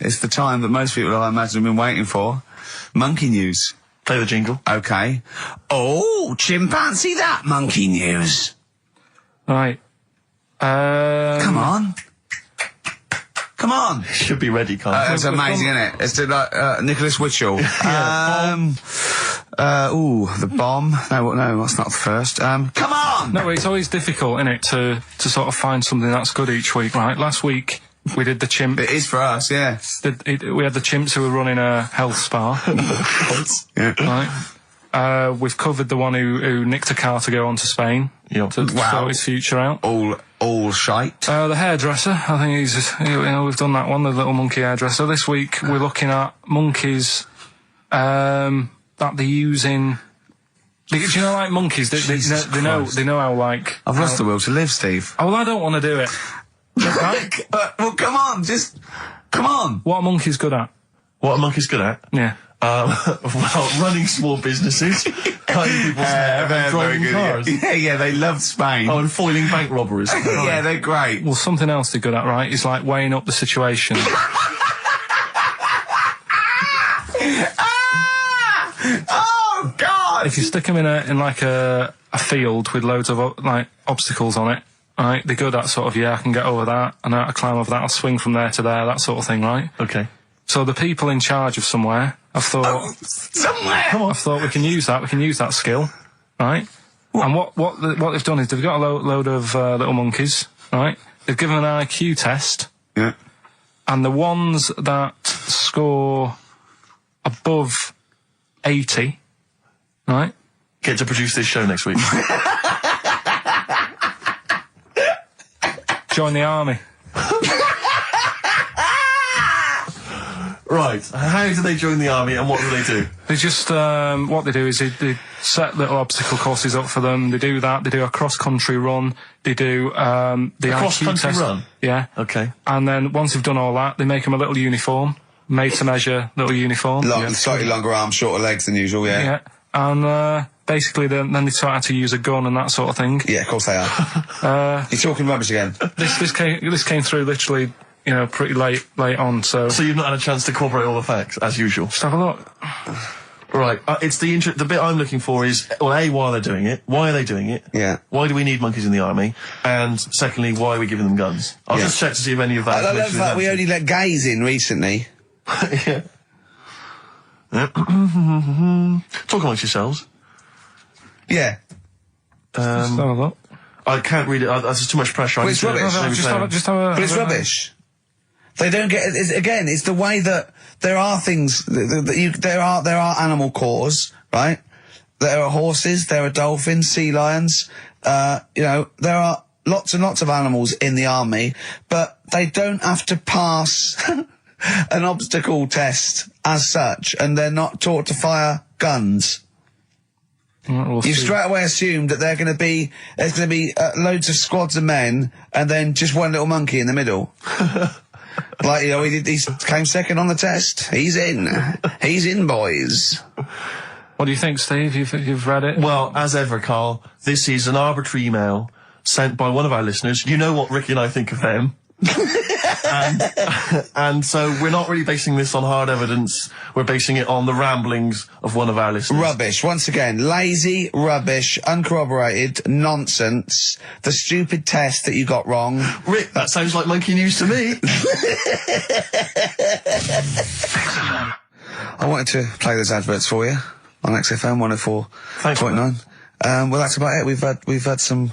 It's the time that most people, I imagine, have been waiting for. Monkey news. Play the jingle. Okay. Oh, chimpanzee that monkey news. Right. Come on. Come on. Should be ready, Karl. That's amazing, isn't it? It's like Nicholas Witchell. The bomb. No, that's not the first. Come on! No, it's always difficult, isn't it, to sort of find something that's good each week, right? Last week, we did the chimp. It is for us, yeah. We had the chimps who were running a health spa. Yeah. Right. We've covered the one who nicked a car to go on to Spain. Yep. To sort his future out. All shite. The hairdresser, I think we've done that one, the little monkey hairdresser. This week, we're looking at monkeys, that they're using. Do you know, like monkeys? They know how, like. I've lost the will to live, Steve. Oh, well, I don't want to do it. Right? Well, come on, come on. What are monkeys good at? What are monkeys good at? Yeah. Well, running small businesses, cutting people's hair, and driving cars. Yeah, they love Spain. Oh, and foiling bank robberies. Yeah, they're great. Well, something else they're good at, right, is like weighing up the situation. Oh, God! If you stick them in like a field with loads of like obstacles on it, right, they're good at sort of, I can get over that, and I climb over that, I'll swing from there to there, that sort of thing, right? Okay. So the people in charge of somewhere, I've thought... somewhere! Come on. I've thought we can use that skill, right? And what they've done is they've got a load of little monkeys, right? They've given them an IQ test. Yeah. And the ones that score above 80, right? Get to produce this show next week. Join the army. Right. How do they join the army and what do they do? They just, what they do is they set little obstacle courses up for them. They do that. They do a cross-country run. They do, the cross-country run? Yeah. Okay. And then once they've done all that, they make them a little uniform. Made to measure little uniform. Slightly longer arms, shorter legs than usual, yeah. Yeah. And, basically then they start to use a gun and that sort of thing. Yeah, of course they are. You're talking rubbish again. This came through literally, pretty late on, so... So you've not had a chance to corroborate all the facts, as usual? Just have a look. Right, it's the bit I'm looking for is, well, A, why are they doing it? Why are they doing it? Yeah. Why do we need monkeys in the army? And secondly, why are we giving them guns? I'll just check to see if any of that... I love that we only let gays in recently. Yeah. Talk amongst yourselves. Yeah. Just have a look. I can't read it. There's too much pressure. Well, it's rubbish. But it's rubbish. They don't get it. It's the way that there are things there are animal cores, right? There are horses, there are dolphins, sea lions. There are lots and lots of animals in the army, but they don't have to pass an obstacle test as such, and they're not taught to fire guns. You've straight away assumed that there's going to be loads of squads of men and then just one little monkey in the middle. Like, he came second on the test. He's in, boys. What do you think, Steve? You've read it? Well, as ever, Karl, this is an arbitrary email sent by one of our listeners. You know what Ricky and I think of them. and so we're not really basing this on hard evidence. We're basing it on the ramblings of one of our listeners. Rubbish. Once again, lazy, rubbish, uncorroborated, nonsense. The stupid test that you got wrong. Rick, that sounds like monkey news to me. I wanted to play those adverts for you on XFM 104.9. Well, that's about it. We've had some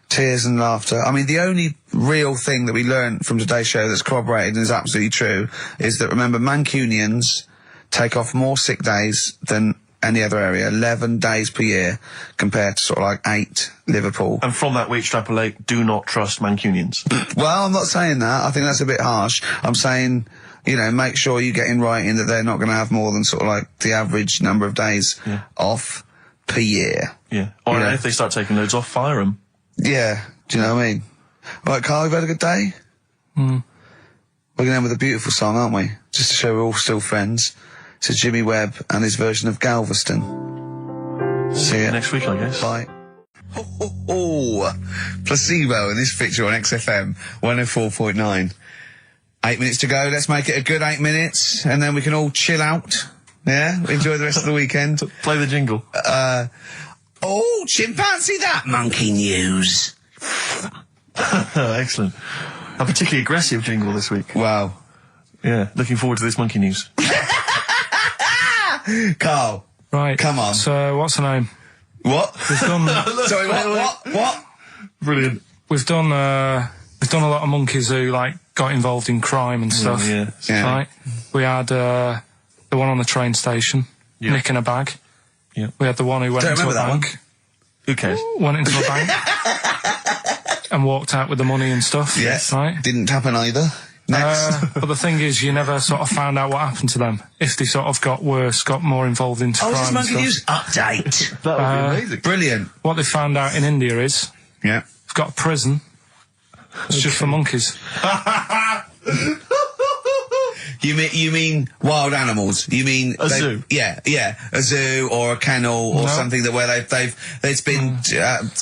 tears and laughter. I mean, the only real thing that we learned from today's show that's corroborated and is absolutely true is that, remember, Mancunians take off more sick days than any other area, 11 days per year, compared to sort of like 8 Liverpool. And from that we extrapolate, do not trust Mancunians. Well, I'm not saying that. I think that's a bit harsh. I'm saying, make sure you get in writing that they're not going to have more than sort of like the average number of days off per year. Yeah. Or if they start taking loads off, fire them. Yeah, do you know what I mean? Right, Karl, you've had a good day? We're going to end with a beautiful song, aren't we? Just to show we're all still friends. It's Jimmy Webb and his version of Galveston. See you next week, I guess. Bye. Placebo in this picture on XFM 104.9. 8 minutes to go. Let's make it a good 8 minutes, and then we can all chill out. Yeah? Enjoy the rest of the weekend. Play the jingle. Oh, chimpanzee that monkey news. Excellent. A particularly aggressive jingle this week. Wow. Yeah, looking forward to this monkey news. Carl. Right. Come on. So, what's the name? What? We've done... Sorry, what? Brilliant. We've done a lot of monkeys who, like, got involved in crime and stuff. Yeah. Right? We had, the one on the train station, nicking a bag. Yeah. We had the one who went into a bank. Who cares? Went into a bank. And walked out with the money and stuff. Yes. Right? Didn't happen either. Next. But the thing is, you never sort of found out what happened to them. If they sort of got worse, got more involved into crime this and monkey stuff. news update. That would be amazing. Brilliant. What they found out in India is, Yeah. they've got a prison. It's just for monkeys. You mean wild animals? You mean a zoo? Yeah, a zoo or a kennel or something where it's been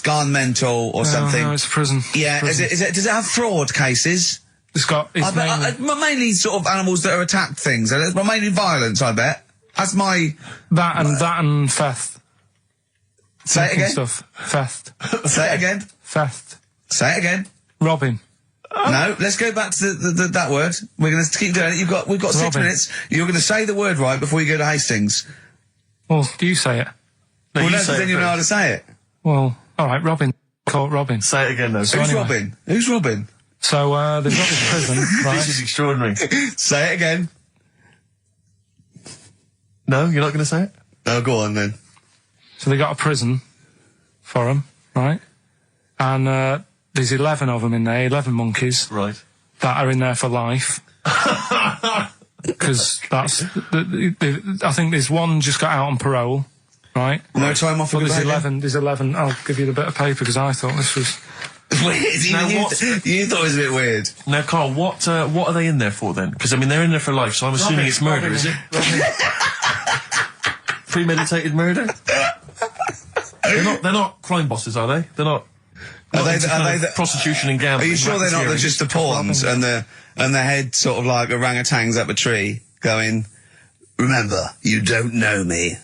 gone mental or something. No, it's a prison. Yeah, Prison. Does it have fraud cases? It's Mainly sort of animals that are attacked things. Mainly violence, I bet. That's my that and theft. Say it again. Stuff. Theft. Say it again. Theft. Say it again. Robbing. No, let's go back to that word. We're going to keep doing it. We've got 6 minutes. You're going to say the word right before you go to Hastings. Well, do you say it? No, well, you no, say then you know how to say it. Well, all right, Robin. Caught Robin. Say it again, though. Who's Robin? Who's Robin? So, they've got this prison, right? This is extraordinary. Say it again. No, you're not going to say it? Oh, go on then. So they got a prison for them, right? And there's 11 of them in there, 11 monkeys. Right. That are in there for life. Because that's... I think there's one just got out on parole, right? No time off. But there's 11. I'll give you the bit of paper because I thought this was... Weird. You thought it was a bit weird. Now, Carl, what are they in there for then? Because, I mean, they're in there for life, so I'm assuming it's murder, is it? Premeditated murder? They're not crime bosses, are they? They're not... Are they prostitution and gambling? Are you sure they're not just the pawns and the head sort of like orangutans up a tree going, remember, you don't know me.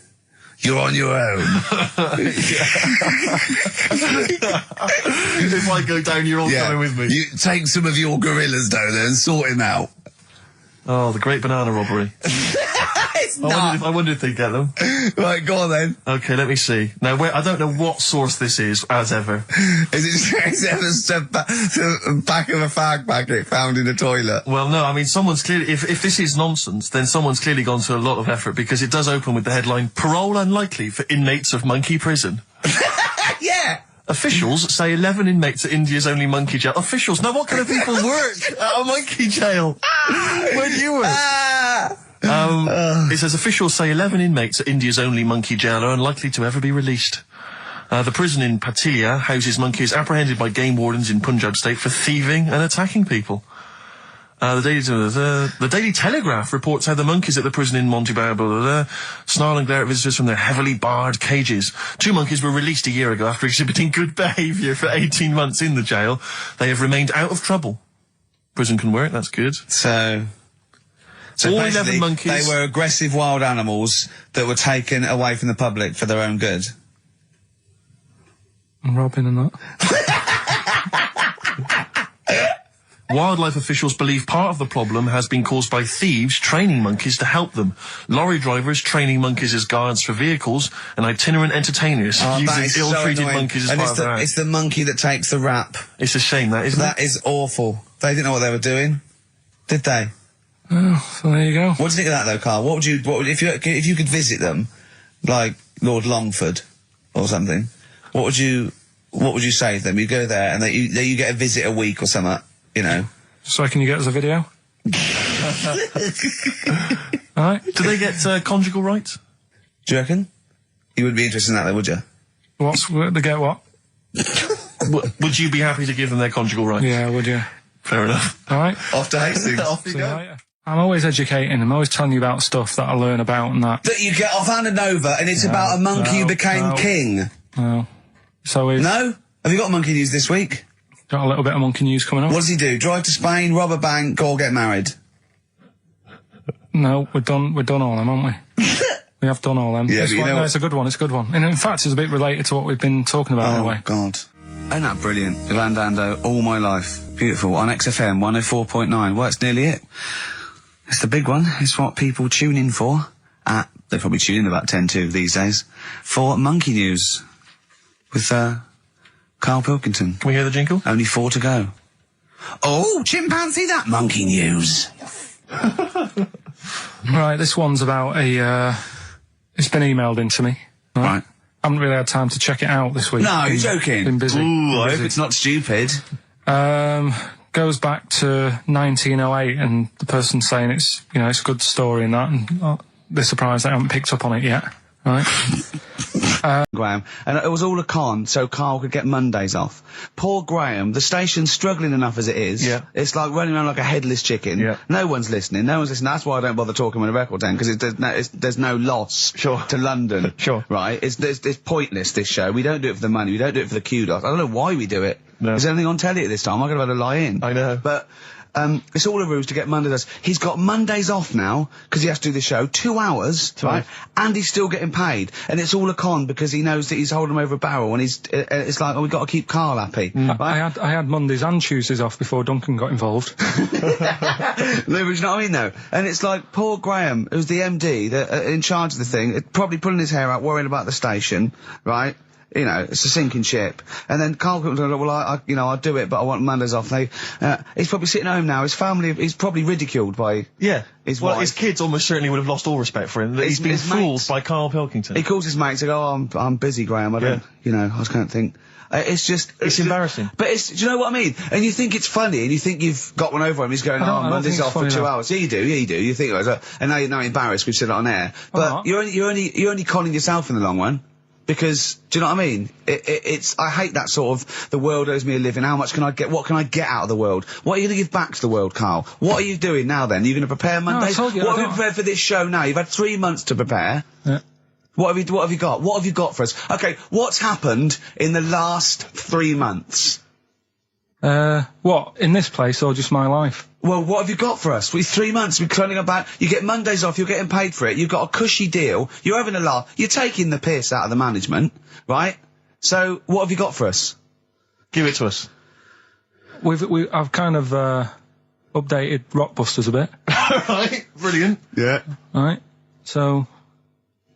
You're on your own. If I go down, you're all coming with me. You take some of your gorillas down there and sort him out. Oh, the great banana robbery. I wonder if they get them. Right, go on then. Okay, let me see. Now, I don't know what source this is, as ever. Is it the back of a fag packet found in a toilet? Well, no, I mean, someone's clearly... If this is nonsense, then someone's clearly gone to a lot of effort, because it does open with the headline, Parole Unlikely for Inmates of Monkey Prison. Yeah! Officials say 11 inmates at India's only monkey jail. Officials? Now, what kind of people work at a monkey jail? Where do you work? It says officials say 11 inmates at India's only monkey jail are unlikely to ever be released. The prison in Patilia houses monkeys apprehended by game wardens in Punjab state for thieving and attacking people. The Daily Telegraph reports how the monkeys at the prison in Montebello snarl and glare at visitors from their heavily barred cages. 2 monkeys were released a year ago after exhibiting good behaviour for 18 months in the jail. They have remained out of trouble. Prison can work, that's good. So all 11 monkeys. They were aggressive wild animals that were taken away from the public for their own good. And Robin and that. Wildlife officials believe part of the problem has been caused by thieves training monkeys to help them. Lorry drivers training monkeys as guards for vehicles, and itinerant entertainers using ill-treated monkeys as part of their act. It's the monkey that takes the rap. It's a shame, that, isn't it? That is awful. They didn't know what they were doing, did they? Oh, so there you go. What do you think of that, though, Karl? If you could visit them, like Lord Longford or something, what would you say to them? You go there and you get a visit a week or something, you know. So can you get us a video? Alright. Do they get conjugal rights? Do you reckon? You wouldn't be interested in that, though, would you? They get what? Would you be happy to give them their conjugal rights? Yeah, would you? Fair enough. Alright. Off to Hastings. Off you go. I'm always educating. I'm always telling you about stuff that I learn about and that. That you get off Hand Over, and it's about a monkey who became king. No. So we've... No? Have you got monkey news this week? Got a little bit of monkey news coming up. What does he do? Drive to Spain, rob a bank, or get married? No, we've done all them, haven't we? We have done all them. Yeah, but no, it's a good one. It's a good one. And in fact, it's a bit related to what we've been talking about in a way. Oh, God. Ain't that brilliant? Ivan Dando, All My Life. Beautiful. On XFM 104.9. Well, that's nearly it. It's the big one. It's what people tune in for. They probably tune in about 10-2 these days. For Monkey News. With, Karl Pilkington. Can we hear the jingle? Only 4 to go. Oh, chimpanzee, that Monkey News. Right, this one's about it's been emailed into me. Right. I haven't really had time to check it out this week. No, you're joking. Been busy. Ooh, I hope it's not stupid. Goes back to 1908, and the person's saying it's a good story and that, and they're surprised they haven't picked up on it yet. Right. Graham, and it was all a con so Karl could get Mondays off. Poor Graham, the station's struggling enough as it is. Yeah. It's like running around like a headless chicken. Yeah. No one's listening. That's why I don't bother talking on a record then, because there's no loss to London. Sure. Right? It's pointless, this show. We don't do it for the money. We don't do it for the kudos. I don't know why we do it. No. Is there anything on telly at this time? I'm going to have to lie in. I know. But it's all a ruse to get Mondays. He's got Mondays off now because he has to do the show 2 hours, right? And he's still getting paid, and it's all a con because he knows that he's holding him over a barrel, and it's like, we've got to keep Karl happy. Right? I had Mondays and Tuesdays off before Duncan got involved. No, but you know what I mean, though. And it's like poor Graham, who's the MD that in charge of the thing, probably pulling his hair out, worrying about the station, right? You know, it's a sinking ship. And then Karl comes along, well, I'll do it, but I want Mondays off. He's probably sitting at home now. His family, he's probably ridiculed by his wife. His kids almost certainly would have lost all respect for him. That he's been fooled by Karl Pilkington. He calls his mates and goes, I'm busy, Graham. I don't, I just can't think. It's embarrassing. But do you know what I mean? And you think it's funny, and you think you've got one over him. He's going, Monday's off for 2 hours. Yeah, you do. You think, and now you're embarrassed we've said it on air. But you're only conning yourself in the long run. Because, do you know what I mean? I hate that sort of, the world owes me a living, what can I get out of the world? What are you going to give back to the world, Karl? What are you doing now then? Are you going to prepare Mondays? What have you prepared for this show now? You've had 3 months to prepare. Yeah. What have you got? What have you got for us? Okay, what's happened in the last 3 months? What? In this place or just my life? Well, what have you got for us? 3 months, we're cloning about, you get Mondays off, you're getting paid for it, you've got a cushy deal, you're having a laugh, you're taking the piss out of the management, right? So, what have you got for us? Give it to us. I've kind of, updated Rockbusters a bit. Right, brilliant. Yeah. Right, so,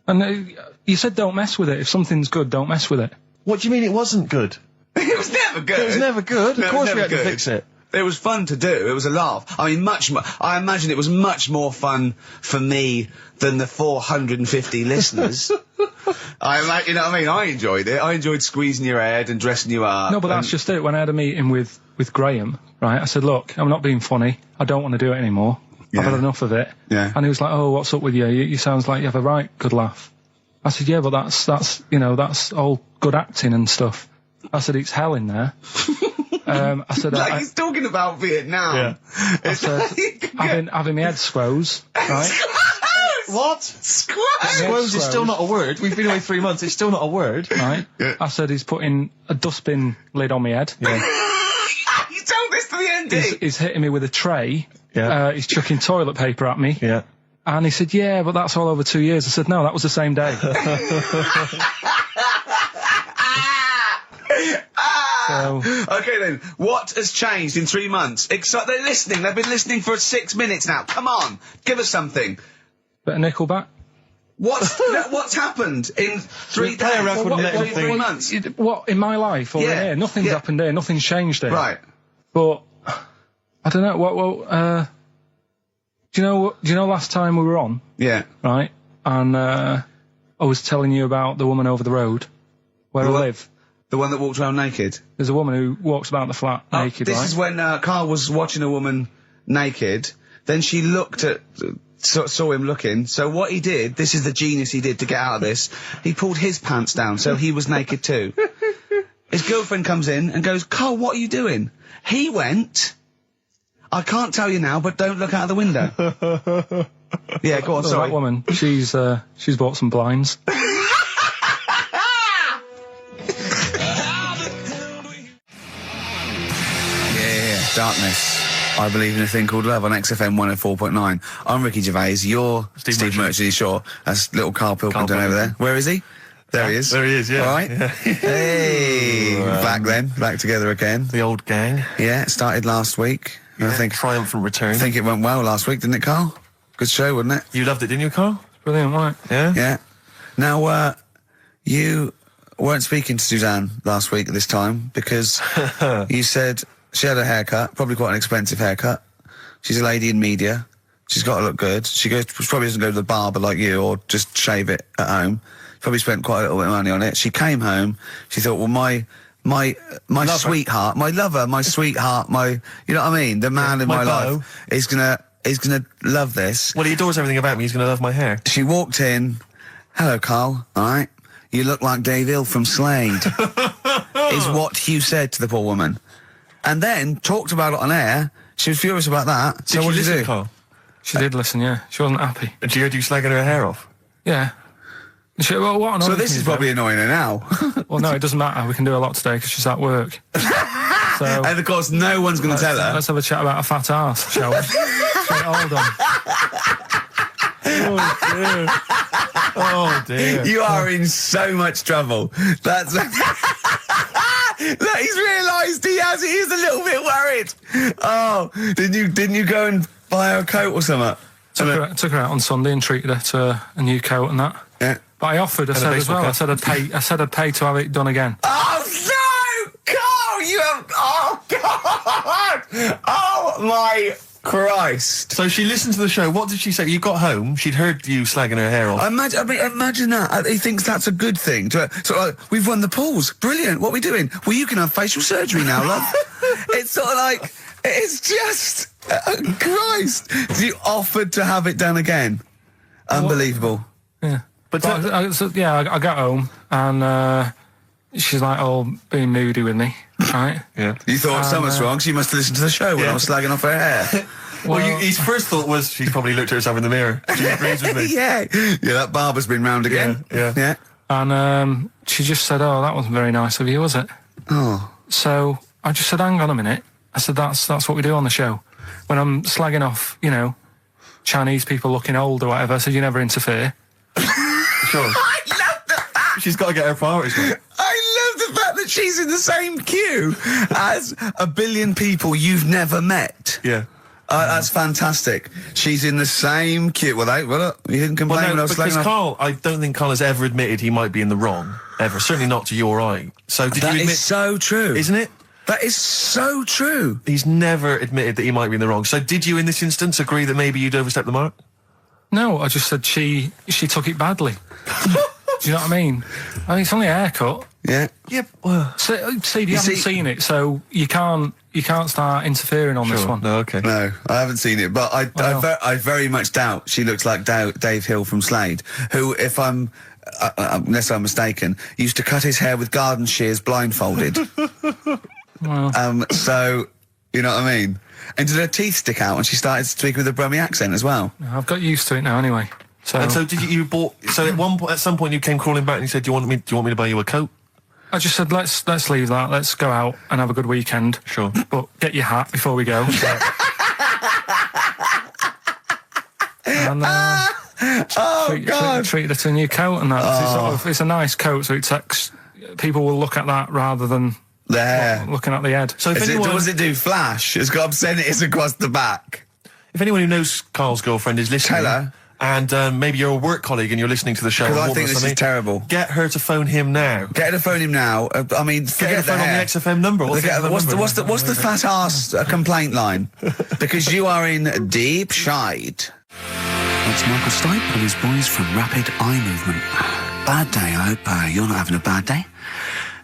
and you said don't mess with it. If something's good, don't mess with it. What do you mean it wasn't good? It was never good. It was never good. No, of course we had to fix it. It was fun to do. It was a laugh. I mean, I imagine it was much more fun for me than the 450 listeners. You know what I mean? I enjoyed it. I enjoyed squeezing your head and dressing you up. No, but that's just it. When I had a meeting with Graham, right, I said, look, I'm not being funny. I don't want to do it anymore. Yeah. I've had enough of it. Yeah. And he was like, oh, what's up with you? You sounds like you have a right good laugh. I said, yeah, but that's all good acting and stuff. I said, it's hell in there. I said, like he's talking about Vietnam. Yeah. I said, having my head squoze, right? What? Squoze is still not a word. We've been away 3 months. It's still not a word. Right. Yeah. I said, he's putting a dustbin lid on my head. Yeah. You told this to the MD. He's hitting me with a tray. Yeah. He's chucking toilet paper at me. Yeah. And he said, yeah, but that's all over 2 years. I said, no, that was the same day. So, okay then, what has changed in 3 months? They're listening, they've been listening for 6 minutes now. Come on, give us something. Bit of Nickelback. What's happened in 3 days? Three months? What, in my life or in here? Nothing's happened here, nothing's changed here. Right. But, I don't know, do you know last time we were on? Yeah. Right? And, I was telling you about the woman over the road, where I live. The one that walks around naked? There's a woman who walks about the flat naked, This is when Karl was watching a woman naked, then she looked at, saw him looking, so what he did, this is the genius he did to get out of this, he pulled his pants down, so he was naked too. His girlfriend comes in and goes, Karl, what are you doing? He went, I can't tell you now, but don't look out of the window. Yeah, go on, sorry. That woman, she's bought some blinds. Darkness. I believe in a thing called love on XFM 104.9. I'm Ricky Gervais. You're Steve Merchant. Sure. That's little Karl Pilkington over there. Where is he? There he is. There he is, yeah. All right. Yeah. Hey. Back together again. The old gang. Yeah, it started last week. Yeah, I think triumphant return. I think it went well last week, didn't it, Karl? Good show, wasn't it? You loved it, didn't you, Karl? Brilliant, right? Yeah? Yeah. Now, you weren't speaking to Suzanne last week at this time because you said she had a haircut, probably quite an expensive haircut. She's a lady in media. She's got to look good. She probably doesn't go to the barber like you or just shave it at home. Probably spent quite a little bit of money on it. She came home. She thought, well, my sweetheart, my lover, my sweetheart, you know what I mean? The man in my life is gonna love this. Well, he adores everything about me. He's gonna love my hair. She walked in. Hello, Karl. All right. You look like Dave Hill from Slade. Is what you said to the poor woman. And then talked about it on air. She was furious about that. So what did you do? Karl? She did listen, yeah. She wasn't happy. And she heard you slagging her hair off? Yeah. Well, what so this is probably annoying her now. Well, no, it doesn't matter. We can do a lot today because she's at work. So, and of course, no one's going to tell her. Let's have a chat about a fat arse, shall we? Hold on. Oh dear. You are in so much trouble. That's look, he's realised he is a little bit worried. Oh, didn't you go and buy her a coat or something? Took her out on Sunday and treated her to a new coat and that. Yeah. But I offered, I said as well, I said I'd pay to have it done again. Oh no! Karl, you have, oh God! Oh my Christ! So she listened to the show. What did she say? You got home, she'd heard you slagging her hair off. Imagine that. He thinks that's a good thing. So like, we've won the polls. Brilliant. What are we doing? Well, you can have facial surgery now, love. It's sort of like, it's just, Christ. You offered to have it done again. Unbelievable. Yeah. But I got home and she's like, being moody with me, right? Yeah. You thought something's wrong, so you must have listened to the show when I was slagging off her hair. Well, his first thought was she's probably looked at herself in the mirror. She agrees with me. Yeah, that barber's been round again. Yeah. And she just said, that wasn't very nice of you, was it? Oh. So I just said, hang on a minute. I said, that's what we do on the show. When I'm slagging off, Chinese people looking old or whatever, I said, you never interfere. Sure. I love the fact. She's got to get her priorities right. I love the fact that she's in the same queue as a billion people you've never met. Yeah. That's fantastic. She's in the same queue. Well, you didn't complain when I was slagging off. Karl, I don't think Karl has ever admitted he might be in the wrong. Ever. Certainly not to you or I. So did you admit... That is so true. Isn't it? That is so true. He's never admitted that he might be in the wrong. So did you, in this instance, agree that maybe you'd overstepped the mark? No, I just said she took it badly. Do you know what I mean? It's only a haircut. Yeah. Yep. Steve, you haven't seen it, so you can't start interfering on this one. No, okay. No, I haven't seen it, but I very much doubt she looks like Dave Hill from Slade, who, if I'm unless I'm mistaken, used to cut his hair with garden shears blindfolded. Well. So, you know what I mean? And did her teeth stick out when she started speaking with a Brummie accent as well? I've got used to it now anyway. So. And so did you bought? So at some point you came crawling back and you said, "Do you want me to buy you a coat?" I just said, let's leave that. Let's go out and have a good weekend. Sure. But get your hat before we go. And treated her to a new coat and that. It's a nice coat, so it takes people will look at that rather than looking at the head. So what does it do? Flash? It's got obscenities across the back. If anyone who knows Karl's girlfriend is listening, tell her. And maybe you're a work colleague and you're listening to the show. Because I think this is terrible. Get her to phone him now. Get her to phone him now. I mean, forget the phone on the XFM number. What's the fat ass complaint line? Because you are in deep shite. That's Michael Stipe and his boys from Rapid Eye Movement. Bad day. I hope you're not having a bad day.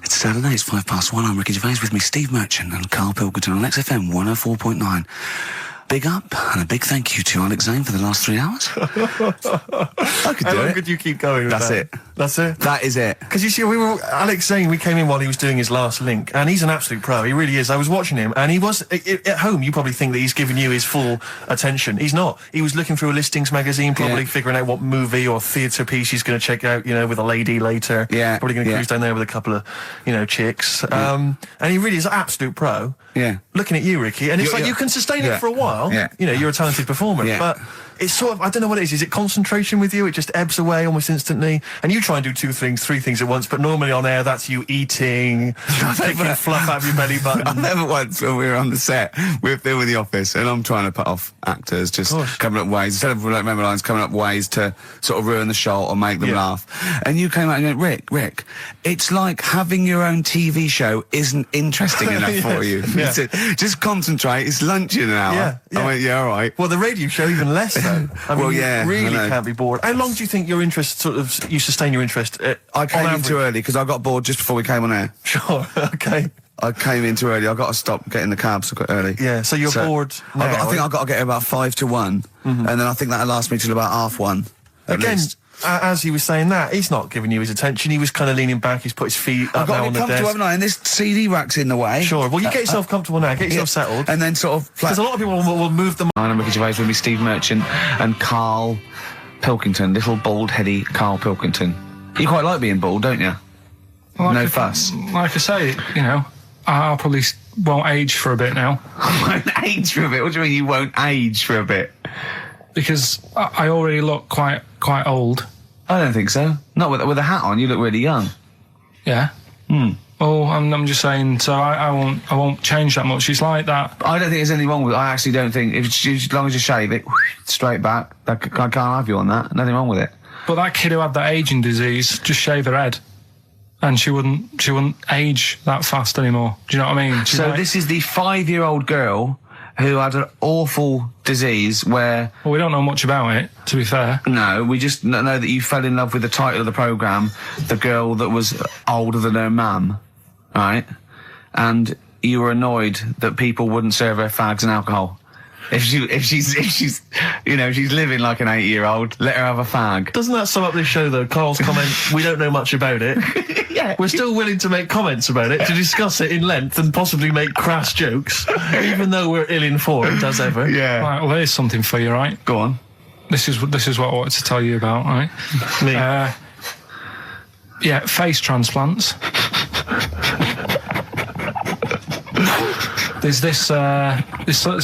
It's Saturday. It's 1:05. I'm Ricky Gervais with me, Steve Merchant and Karl Pilkington on XFM 104.9. Big up and a big thank you to Alex Zane for the last 3 hours. I could do it. How long could you keep going with That's that? it. That's it. That is it. Because you see, Alex Zane, we came in while he was doing his last link, and he's an absolute pro. He really is. I was watching him, and he was, at home, you probably think that he's giving you his full attention. He's not. He was looking through a listings magazine, probably figuring out what movie or theatre piece he's going to check out, with a lady later. Yeah. Probably going to cruise down there with a couple of, chicks. And he really is an absolute pro. Yeah. Looking at you, Ricky, and it's like you can sustain it for a while. Yeah. You're a talented performer, but it's sort of, I don't know what it is. Is it concentration with you? It just ebbs away almost instantly. And you try and do 2 things, 3 things at once, but normally on air, that's you eating, taking fluff out of your belly button. I never once, when we were on the set, we were filming The Office, and I'm trying to put off actors, just coming up ways, instead of remember lines, coming up ways to sort of ruin the show or make them laugh. And you came out and went, Rick, it's like having your own TV show isn't interesting enough for you. Yeah. Just concentrate, it's lunch in an hour. I went, all right. Well, the radio show even less so. I mean, you really can't be bored. How long do you think your interest you sustain your interest? I came in too early because I got bored just before we came on air. Sure, okay. I came in too early. I got to stop getting the cabs quite early. Yeah, so you're bored now. I think I've got to get about 5 to 1, and then I think that'll last me till about 1:30. Again, as he was saying that, he's not giving you his attention. He was kind of leaning back. He's put his feet up now on the desk. I've got to be comfortable, haven't I? And this CD rack's in the way. Sure. Well, you get yourself comfortable now. Get yourself settled. And then sort of... Because a lot of people will move them... I'm Ricky Gervais with me, Steve Merchant and Karl Pilkington. Little bald-heady Karl Pilkington. You quite like being bald, don't you? Like no fuss. Like I say, I'll probably won't age for a bit now. Won't age for a bit? What do you mean you won't age for a bit? Because I already look quite old. I don't think so. Not with a hat on. You look really young. Yeah. Well, I'm just saying. So I won't change that much. It's like that. I don't think there's anything wrong with it. I actually don't think as long as you shave it straight back, I can't have you on that. Nothing wrong with it. But that kid who had that aging disease just shaved her head, and she wouldn't age that fast anymore. Do you know what I mean? So this is the 5-year-old girl who had an awful disease where... Well, we don't know much about it, to be fair. No, we just know that you fell in love with the title of the programme, the girl that was older than her mum, right? And you were annoyed that people wouldn't serve her fags and alcohol. If she's living like an 8-year-old, let her have a fag. Doesn't that sum up this show, though? Carl's comment, we don't know much about it. Yeah. We're still willing to make comments about it, to discuss it in length and possibly make crass jokes, even though we're ill-informed, as ever. Yeah. Right, well, there's something for you, right? Go on. This is what I wanted to tell you about, right? Me? Face transplants. There's there's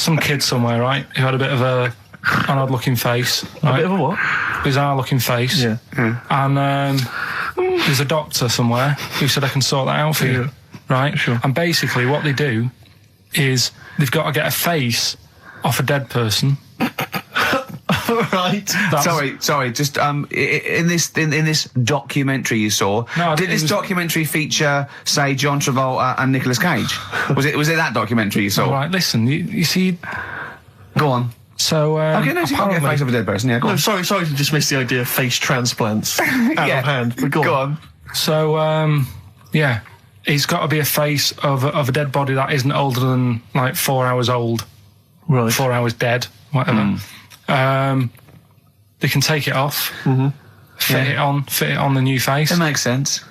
some kid somewhere, right, who had a bit of an odd-looking face. Right? A bit of a what? Bizarre-looking face. Yeah. And there's a doctor somewhere who said I can sort that out for you, right? Sure. And basically what they do is they've got to get a face off a dead person. Right. Sorry. Just in this documentary you saw, did this documentary feature, say, John Travolta and Nicolas Cage? Was it that documentary you saw? All right. Listen, you see. Go on. So okay, no, so you can't get a face of a dead person. Yeah, go on. Sorry to dismiss the idea of face transplants out of hand. But go on. So it's got to be a face of a dead body that isn't older than like 4 hours old. Right. 4 hours dead, whatever. They can take it off, fit it on the new face. It makes sense.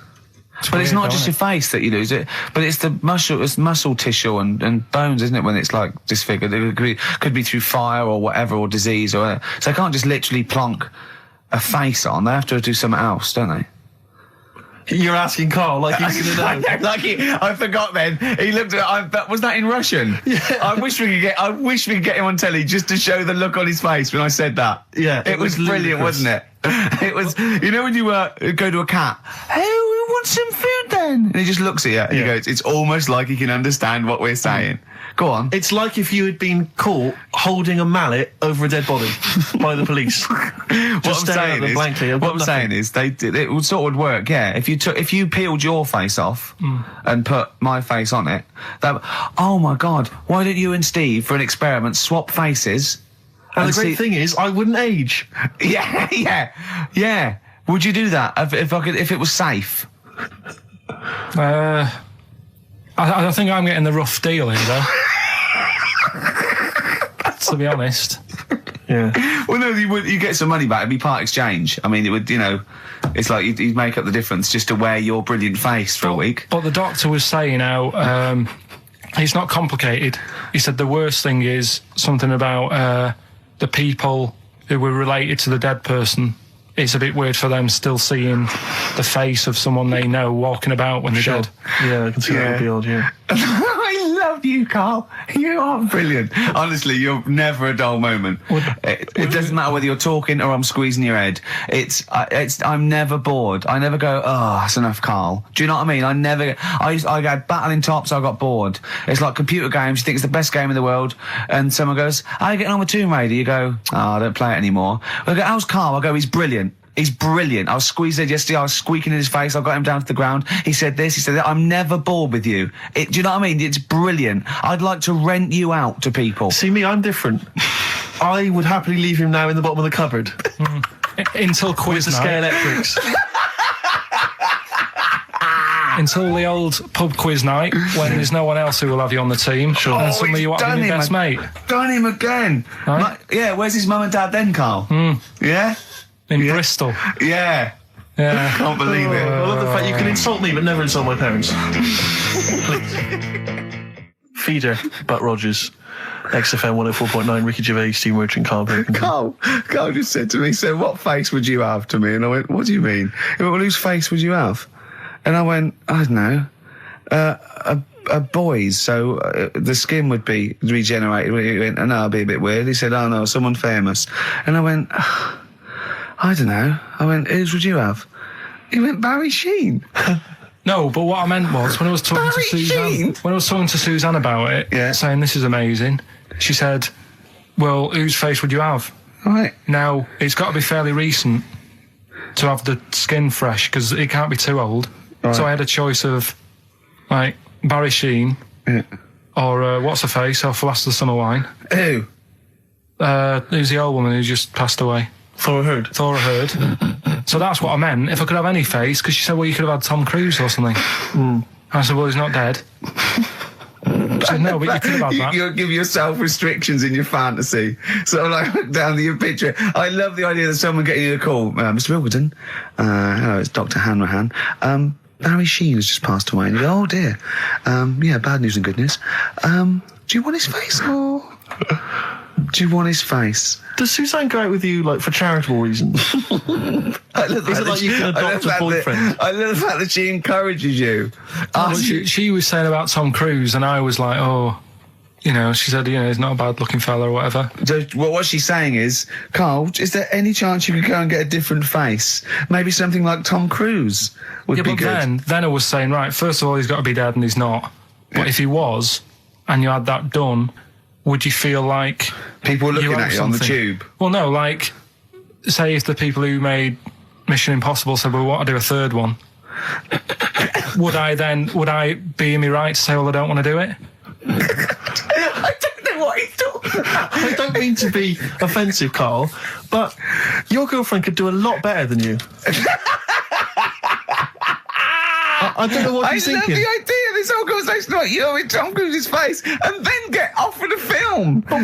But it's not just your face that you lose it, but it's the muscle tissue and bones, isn't it? When it's like disfigured, it could be through fire or whatever, or disease or whatever. So they can't just literally plonk a face on. They have to do something else, don't they? You're asking Karl like he's gonna know. I forgot. Then he looked at. Was that in Russian? Yeah. I wish we could get him on telly just to show the look on his face when I said that. Yeah, it was brilliant, wasn't it? It was. You know when you go to a cat. Hey, we want some food then. And he just looks at you and he goes. It's almost like he can understand what we're saying. Go on. It's like if you had been caught holding a mallet over a dead body by the police. What I'm saying is, it would sort of work. Yeah, if you peeled your face off and put my face on it, oh my God, why don't you and Steve, for an experiment, swap faces? And the great thing is, I wouldn't age. Yeah. Would you do that if it was safe? I think I'm getting the rough deal here, though. To be honest. Yeah. Well, no, you get some money back. It'd be part exchange. I mean, it would, it's like you'd make up the difference just to wear your brilliant face for a week. But the doctor was saying how it's not complicated. He said the worst thing is something about the people who were related to the dead person. It's a bit weird for them still seeing the face of someone they know walking about when they're dead. Yeah, I can see that would be odd, yeah. I love you, Carl. You are brilliant. Honestly, you're never a dull moment. It doesn't matter whether you're talking or I'm squeezing your head. I'm never bored. I never go, oh, that's enough, Carl. Do you know what I mean? I got battling tops, I got bored. It's like computer games. You think it's the best game in the world, and someone goes, how are you getting on with Tomb Raider? You go, oh, I don't play it anymore. I go, how's Carl? I go, he's brilliant. He's brilliant. I was squeezed it yesterday. I was squeaking in his face. I got him down to the ground. He said this. He said that. I'm never bored with you. Do you know what I mean? It's brilliant. I'd like to rent you out to people. See me, I'm different. I would happily leave him now in the bottom of the cupboard. Until quiz with the night. Scale Electrics. Until the old pub quiz night, when there's no one else who will have you on the team. Sure. And suddenly you want to be your best mate. Done him again. Right? Yeah, where's his mum and dad then, Carl? Yeah? In Bristol. Yeah. Yeah. I can't believe it. I love the fact you can insult me but never insult my parents. Feeder, Butt Rogers, XFM 104.9, Ricky Gervais, Steve Merchant, Karl Pilkington. Carl just said to me, so what face would you have to me? And I went, what do you mean? He went, well, whose face would you have? And I went, I don't know, a boy's, so the skin would be regenerated. He went, no, it'd be a bit weird. He said, oh no, someone famous. And I went, I don't know. I went, whose would you have? He went, Barry Sheen. No, but what I meant was when I was talking to Suzanne, Suzanne about it, saying this is amazing, she said, well, whose face would you have? Right. Now, it's got to be fairly recent to have the skin fresh, because it can't be too old. Right. So I had a choice of, like, Barry Sheen, or what's her face off Last of the Summer Wine. Who? Who's the old woman who just passed away? Thora Hird. So that's what I meant. If I could have any face, because she said, well, you could have had Tom Cruise or something. I said, well, he's not dead. She said, no, but you could have had that. You give yourself restrictions in your fantasy. So like, look down your picture. I love the idea that someone getting you a call. Mr. Wilkerton. Hello, it's Dr. Hanrahan. Barry Sheen has just passed away. And you go, oh dear. Yeah, bad news and good news. Do you want his face or do you want his face? Does Suzanne go out with you, like, for charitable reasons? Is it like you can adopt a boyfriend? I love the fact that she encourages you. She was saying about Tom Cruise, and I was like, oh, she said, he's not a bad-looking fella or whatever. Well, what she's saying is, Carl, is there any chance you could go and get a different face? Maybe something like Tom Cruise would be good. Then I was saying, right, first of all, he's got to be dead, and he's not. But if he was, and you had that done, would you feel like people looking at you on the tube? Well, no, like, say if the people who made Mission Impossible said, well, we want to do a third one, would I be in my right to say, well, I don't want to do it? I don't know what he's talking about. I don't mean to be offensive, Karl, but your girlfriend could do a lot better than you. I don't know what you're thinking. I love the idea of this whole conversation about you in Tom Cruise's face and then get offered a film. But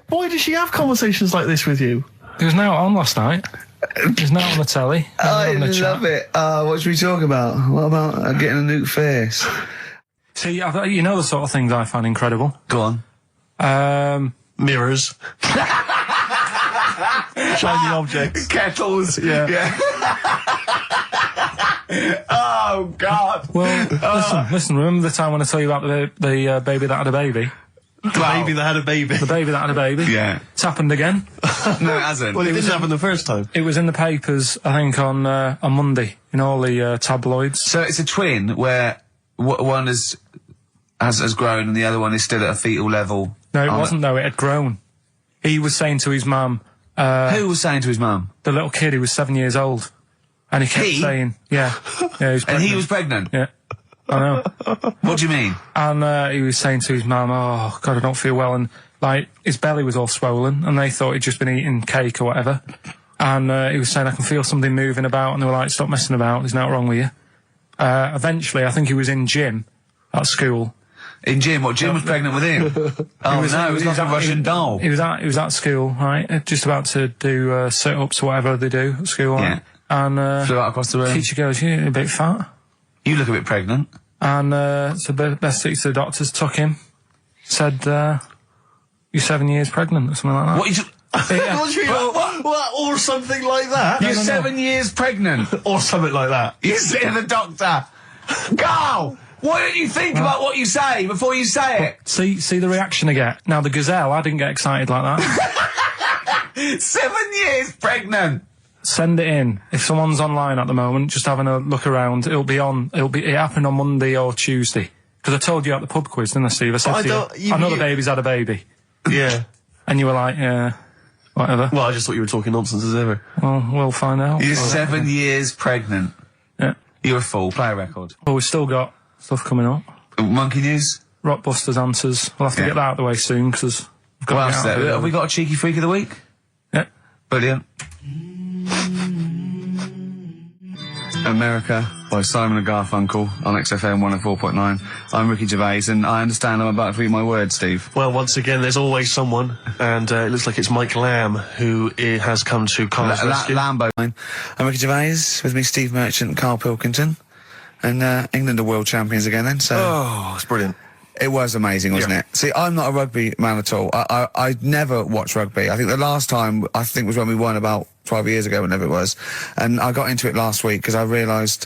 why does she have conversations like this with you? It was now on last night. It was now on the telly. I love it. What should we talk about? What about getting a new face? See, you know the sort of things I find incredible. Go on. Mirrors. Shiny objects. Kettles. Yeah. Oh, God. Well, listen, remember the time when I told you about the baby that had a baby? The baby that had a baby. The baby that had a baby? Yeah. It's happened again. No, it hasn't. Well, it didn't happen the first time. It was in the papers, I think, on Monday, in all the tabloids. So it's a twin where one has grown and the other one is still at a fetal level? No, it wasn't, though. It had grown. He was saying to his mum... Who was saying to his mum? The little kid who was 7 years old. And he kept saying... Yeah. He was pregnant. And he was pregnant? Yeah. I know. What do you mean? And he was saying to his mum, oh, God, I don't feel well. And, like, his belly was all swollen, and they thought he'd just been eating cake or whatever. And he was saying, I can feel something moving about, and they were like, stop messing about, there's nothing wrong with you. Eventually, I think he was in gym at school, In Jim? What, Jim was pregnant with him? Oh, no, it was like a Russian doll. He was at school, right? Just about to do sit-ups or whatever they do at school, right? And flew out across the room. Teacher goes, "You're a bit fat." You look a bit pregnant. And so best to the doctors took him, said, "You're 7 years pregnant," or something like that. What? What? Or something like that? You're 7 years pregnant. Or something like that. You say to the doctor, Karl, why don't you think about what you say before you say it? See the reaction I get. Now the gazelle, I didn't get excited like that. 7 years pregnant. Send it in. If someone's online at the moment, just having a look around, it happened on Monday or Tuesday. Because I told you at the pub quiz, didn't I, Steve? I said to you, I know the baby's had a baby. Yeah. And you were like, yeah, whatever. Well, I just thought you were talking nonsense as ever. Well, we'll find out. You're 7 years pregnant. Yeah. You're a fool. Play a record. Well, we've still got stuff coming up. Monkey news? Rockbusters answers. We'll have to get that out of the way soon, because we've got to get out. Have we got a cheeky freak of the week? Yeah. Brilliant. America by Simon and Garfunkel on XFM 104.9. I'm Ricky Gervais, and I understand I'm about to eat my words, Steve. Well, once again, there's always someone, and it looks like it's Mike Lamb who has come to Karl's rescue. Lambo. I'm Ricky Gervais, with me Steve Merchant and Karl Pilkington, and England are world champions again then, so... Oh, it's brilliant. It was amazing, wasn't it? See, I'm not a rugby man at all. I never watched rugby. I think the last time, was when we won about 12 years ago, whenever it was. And I got into it last week because I realised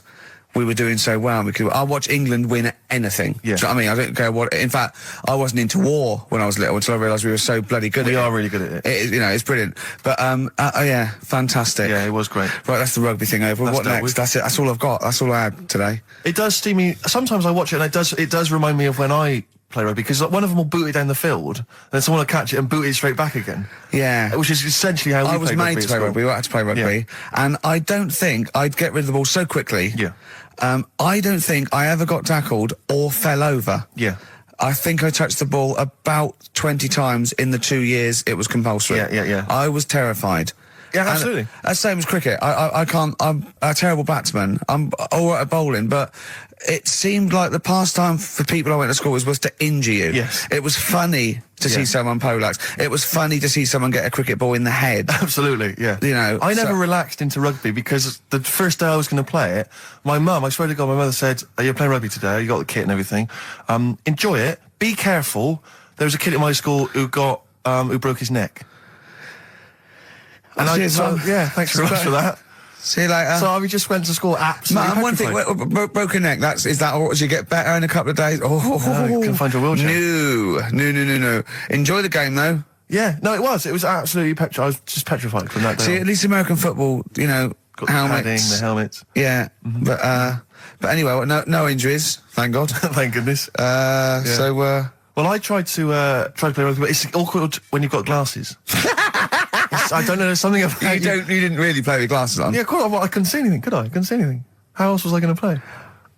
we were doing so well. I watch England win anything. Yeah. Do you know what I mean? I don't care what... In fact, I wasn't into war when I was little until I realised we were so bloody good at it. We are really good at it. It's brilliant. But, yeah, fantastic. Yeah, it was great. Right, that's the rugby thing over. What next? That's it. That's all I've got. That's all I had today. It does steam me... Sometimes I watch it, and it does remind me of when I play rugby, because one of them will boot it down the field, and then someone will catch it and boot it straight back again. Yeah. Which is essentially how we I was made to play rugby. We had to play rugby. Yeah. And I don't think I'd get rid of the ball so quickly. Yeah. I don't think I ever got tackled or fell over. Yeah. I think I touched the ball about 20 times in the 2 years it was compulsory. Yeah. I was terrified. Yeah, absolutely. Same as cricket. I can't... I'm a terrible batsman. I'm all right at bowling, but it seemed like the pastime for people I went to school was to injure you. Yes. It was funny to see someone poleaxe. It was funny to see someone get a cricket ball in the head. Absolutely, yeah. You know, I never relaxed into rugby, because the first day I was going to play it, my mum, I swear to God, my mother said, "Are you playing rugby today? You got the kit and everything. Enjoy it. Be careful. There was a kid at my school who broke his neck." And cheers, thanks very much for that. See you later. So we just went to school absolutely Man, one thing, broken neck, is that or does you get better in a couple of days? Oh, you can find your wheelchair. No. Enjoy the game, though. Yeah, no, it was absolutely I was just petrified from that day. See, at least American football, got the helmets. padding, the helmets. Yeah, but anyway, no injuries, thank God. Thank goodness. So, well, I tried to play rugby, but it's awkward when you've got glasses. I don't know, there's something about you didn't really play with glasses on? Yeah, quite. Well, I couldn't see anything, could I? I couldn't see anything. How else was I going to play?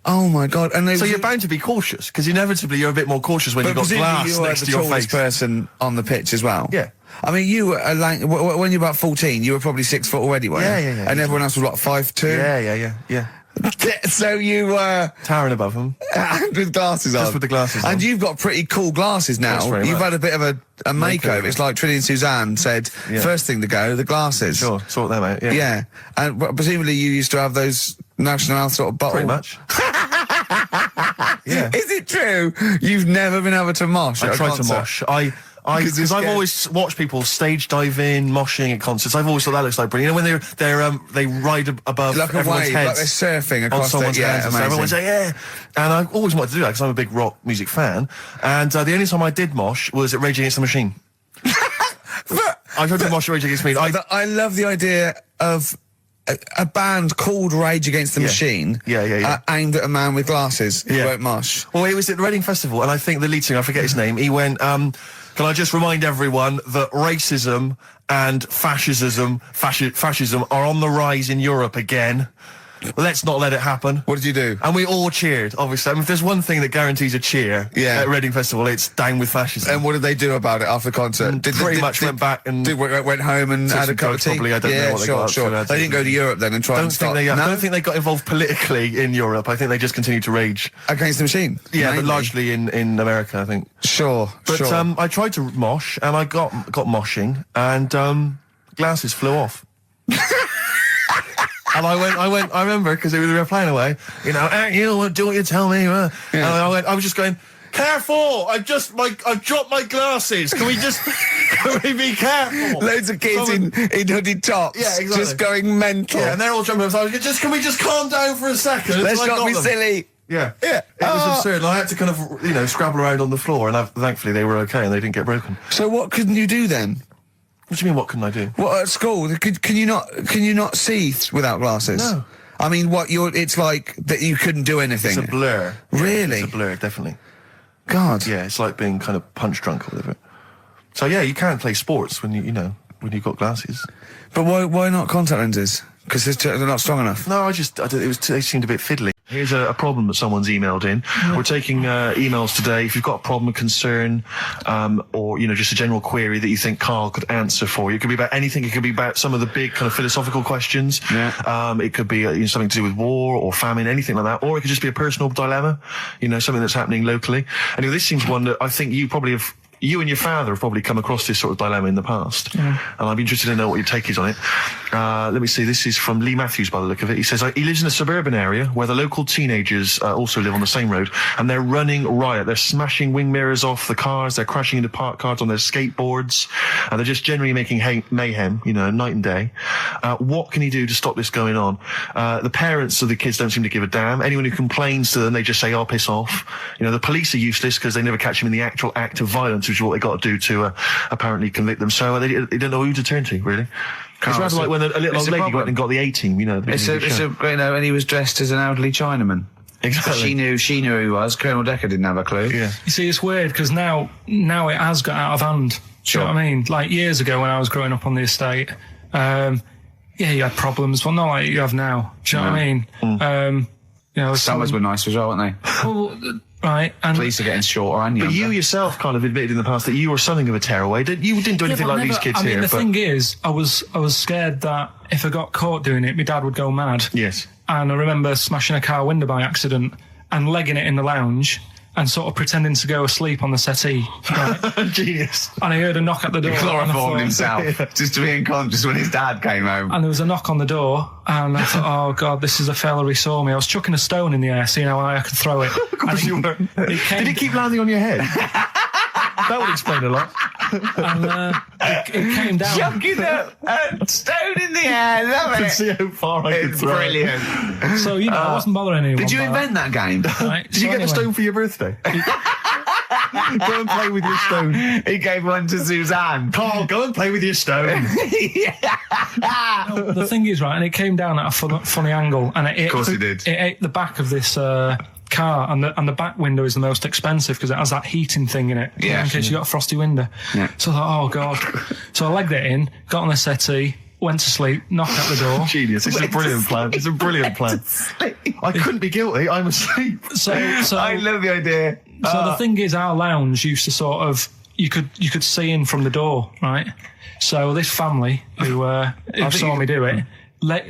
Oh my God! And so you're bound to be cautious, because inevitably you're a bit more cautious when you've got glass next to your face. But you were the tallest person on the pitch as well. Yeah. I mean, you were when you were about 14, you were probably 6 foot already, weren't you? Yeah. And everyone else was what, 5'2"? Yeah. So you were towering above them with glasses on. Just with the glasses on. And you've got pretty cool glasses now. You've had a bit of a makeover. It's like Trinity and Suzanne said, first thing to go, the glasses. Sure, sort them out, Yeah. And presumably you used to have those National Health sort of bottles. Pretty much. Yeah. Is it true? You've never been able to mosh? I tried to mosh. Because I've always watched people stage dive in, moshing at concerts. I've always thought that looks like brilliant. You know, when they ride above like everyone's heads, like they're surfing across someone's heads. Amazing. Everyone's like, yeah. And I've always wanted to do that because I'm a big rock music fan. And the only time I did mosh was at Rage Against the Machine. I tried to mosh at Rage Against the Machine. I love the idea of a band called Rage Against the Machine. Yeah. Aimed at a man with glasses who won't mosh. Well, it was at the Reading Festival, and I think the lead singer, I forget his name, he went, can I just remind everyone that racism and fascism are on the rise in Europe again? let's not let it happen. What did you do? And we all cheered, obviously. I mean, if there's one thing that guarantees a cheer at Reading Festival, it's down with fascism. And what did they do about it after the concert? Went back and... went home and had a cup of tea? Probably, I don't know what they got sure. They didn't go to Europe then and try and stop... I don't think they got involved politically in Europe. I think they just continued to rage. Against the machine? Yeah, mainly. but largely in America, I think. Sure, But I tried to mosh, and I got moshing, and glasses flew off. And I remember, because we were playing away, you know, do what you tell me. And I was just going, careful! I've dropped my glasses. Can we be careful? Loads of kids in hooded tops. Yeah, exactly. Just going mental. Yeah, and they're all jumping up. So I was going, can we just calm down for a second? Let's not be silly. Yeah. It was absurd. And I had to kind of, scrabble around on the floor, and thankfully they were okay and they didn't get broken. So what couldn't you do then? What do you mean, what couldn't I do? What, at school? Can you not see without glasses? No. I mean, it's like that you couldn't do anything. It's a blur. Really? It's a blur, definitely. God. Yeah, it's like being kind of punch drunk or whatever. So yeah, you can't play sports when when you've got glasses. But why not contact lenses? Because they're not strong enough. No, they seemed a bit fiddly. Here's a problem that someone's emailed in. We're taking emails today. If you've got a problem, a concern, or just a general query that you think Karl could answer for you, it could be about anything. It could be about some of the big kind of philosophical questions. Yeah. It could be something to do with war or famine, anything like that, or it could just be a personal dilemma. Something that's happening locally. Anyway, this seems one that I think you and your father have probably come across this sort of dilemma in the past. Yeah. And I'd be interested to know what your take is on it. Let me see, this is from Lee Matthews by the look of it. He says, he lives in a suburban area where the local teenagers also live on the same road, and they're running riot. They're smashing wing mirrors off the cars, they're crashing into parked cars on their skateboards, and they're just generally making mayhem, night and day. What can he do to stop this going on? The parents of the kids don't seem to give a damn. Anyone who complains to them, they just say, piss off. The police are useless because they never catch them in the actual act of violence, which is what they got to do to apparently convict them. So they don't know who to turn to, really. It's rather like when a little old lady went and got the A-team, and he was dressed as an elderly Chinaman. Exactly. She knew who he was. Colonel Decker didn't have a clue. Yeah. You see, it's weird because now it has got out of hand. Sure. Do you know what I mean? Like years ago when I was growing up on the estate, you had problems. Well, not like you have now. Do you know what I mean? Summers were nice as well, weren't they? Well, right. And police are getting shorter and younger. But you yourself kind of admitted in the past that you were something of a tearaway. You didn't do anything like these kids here. The thing is, I was scared that if I got caught doing it, my dad would go mad. Yes. And I remember smashing a car window by accident and legging it in the lounge and sort of pretending to go asleep on the settee. Right? Genius. And I heard a knock at the door. He chloroformed himself just to be unconscious when his dad came home. And there was a knock on the door, and I thought, oh God, this is a fella he saw me. I was chucking a stone in the air, seeing how high I could throw it. Of course you were. Did it keep landing on your head? That would explain a lot. And it came down. Chucking a stone in the air, love it. I can see how far I could throw brilliant. it. So, I wasn't bothering anyone. Did you invent that game? Right, Did you get a stone for your birthday? Go and play with your stone. He gave one to Suzanne. Karl, go and play with your stone. The thing is, right, and it came down at a funny angle, and of course it did. It ate the back of this car, and the back window is the most expensive because it has that heating thing in it. Yeah. In case you got a frosty window. Yeah. So I thought, oh God. So I legged it in, got on the settee, went to sleep, knocked at the door. Genius. It's a brilliant plan. It's a brilliant plan. I couldn't be guilty. I'm asleep. So I love the idea. So the thing is, our lounge used to sort of, you could see in from the door, right? So this family who saw me do it,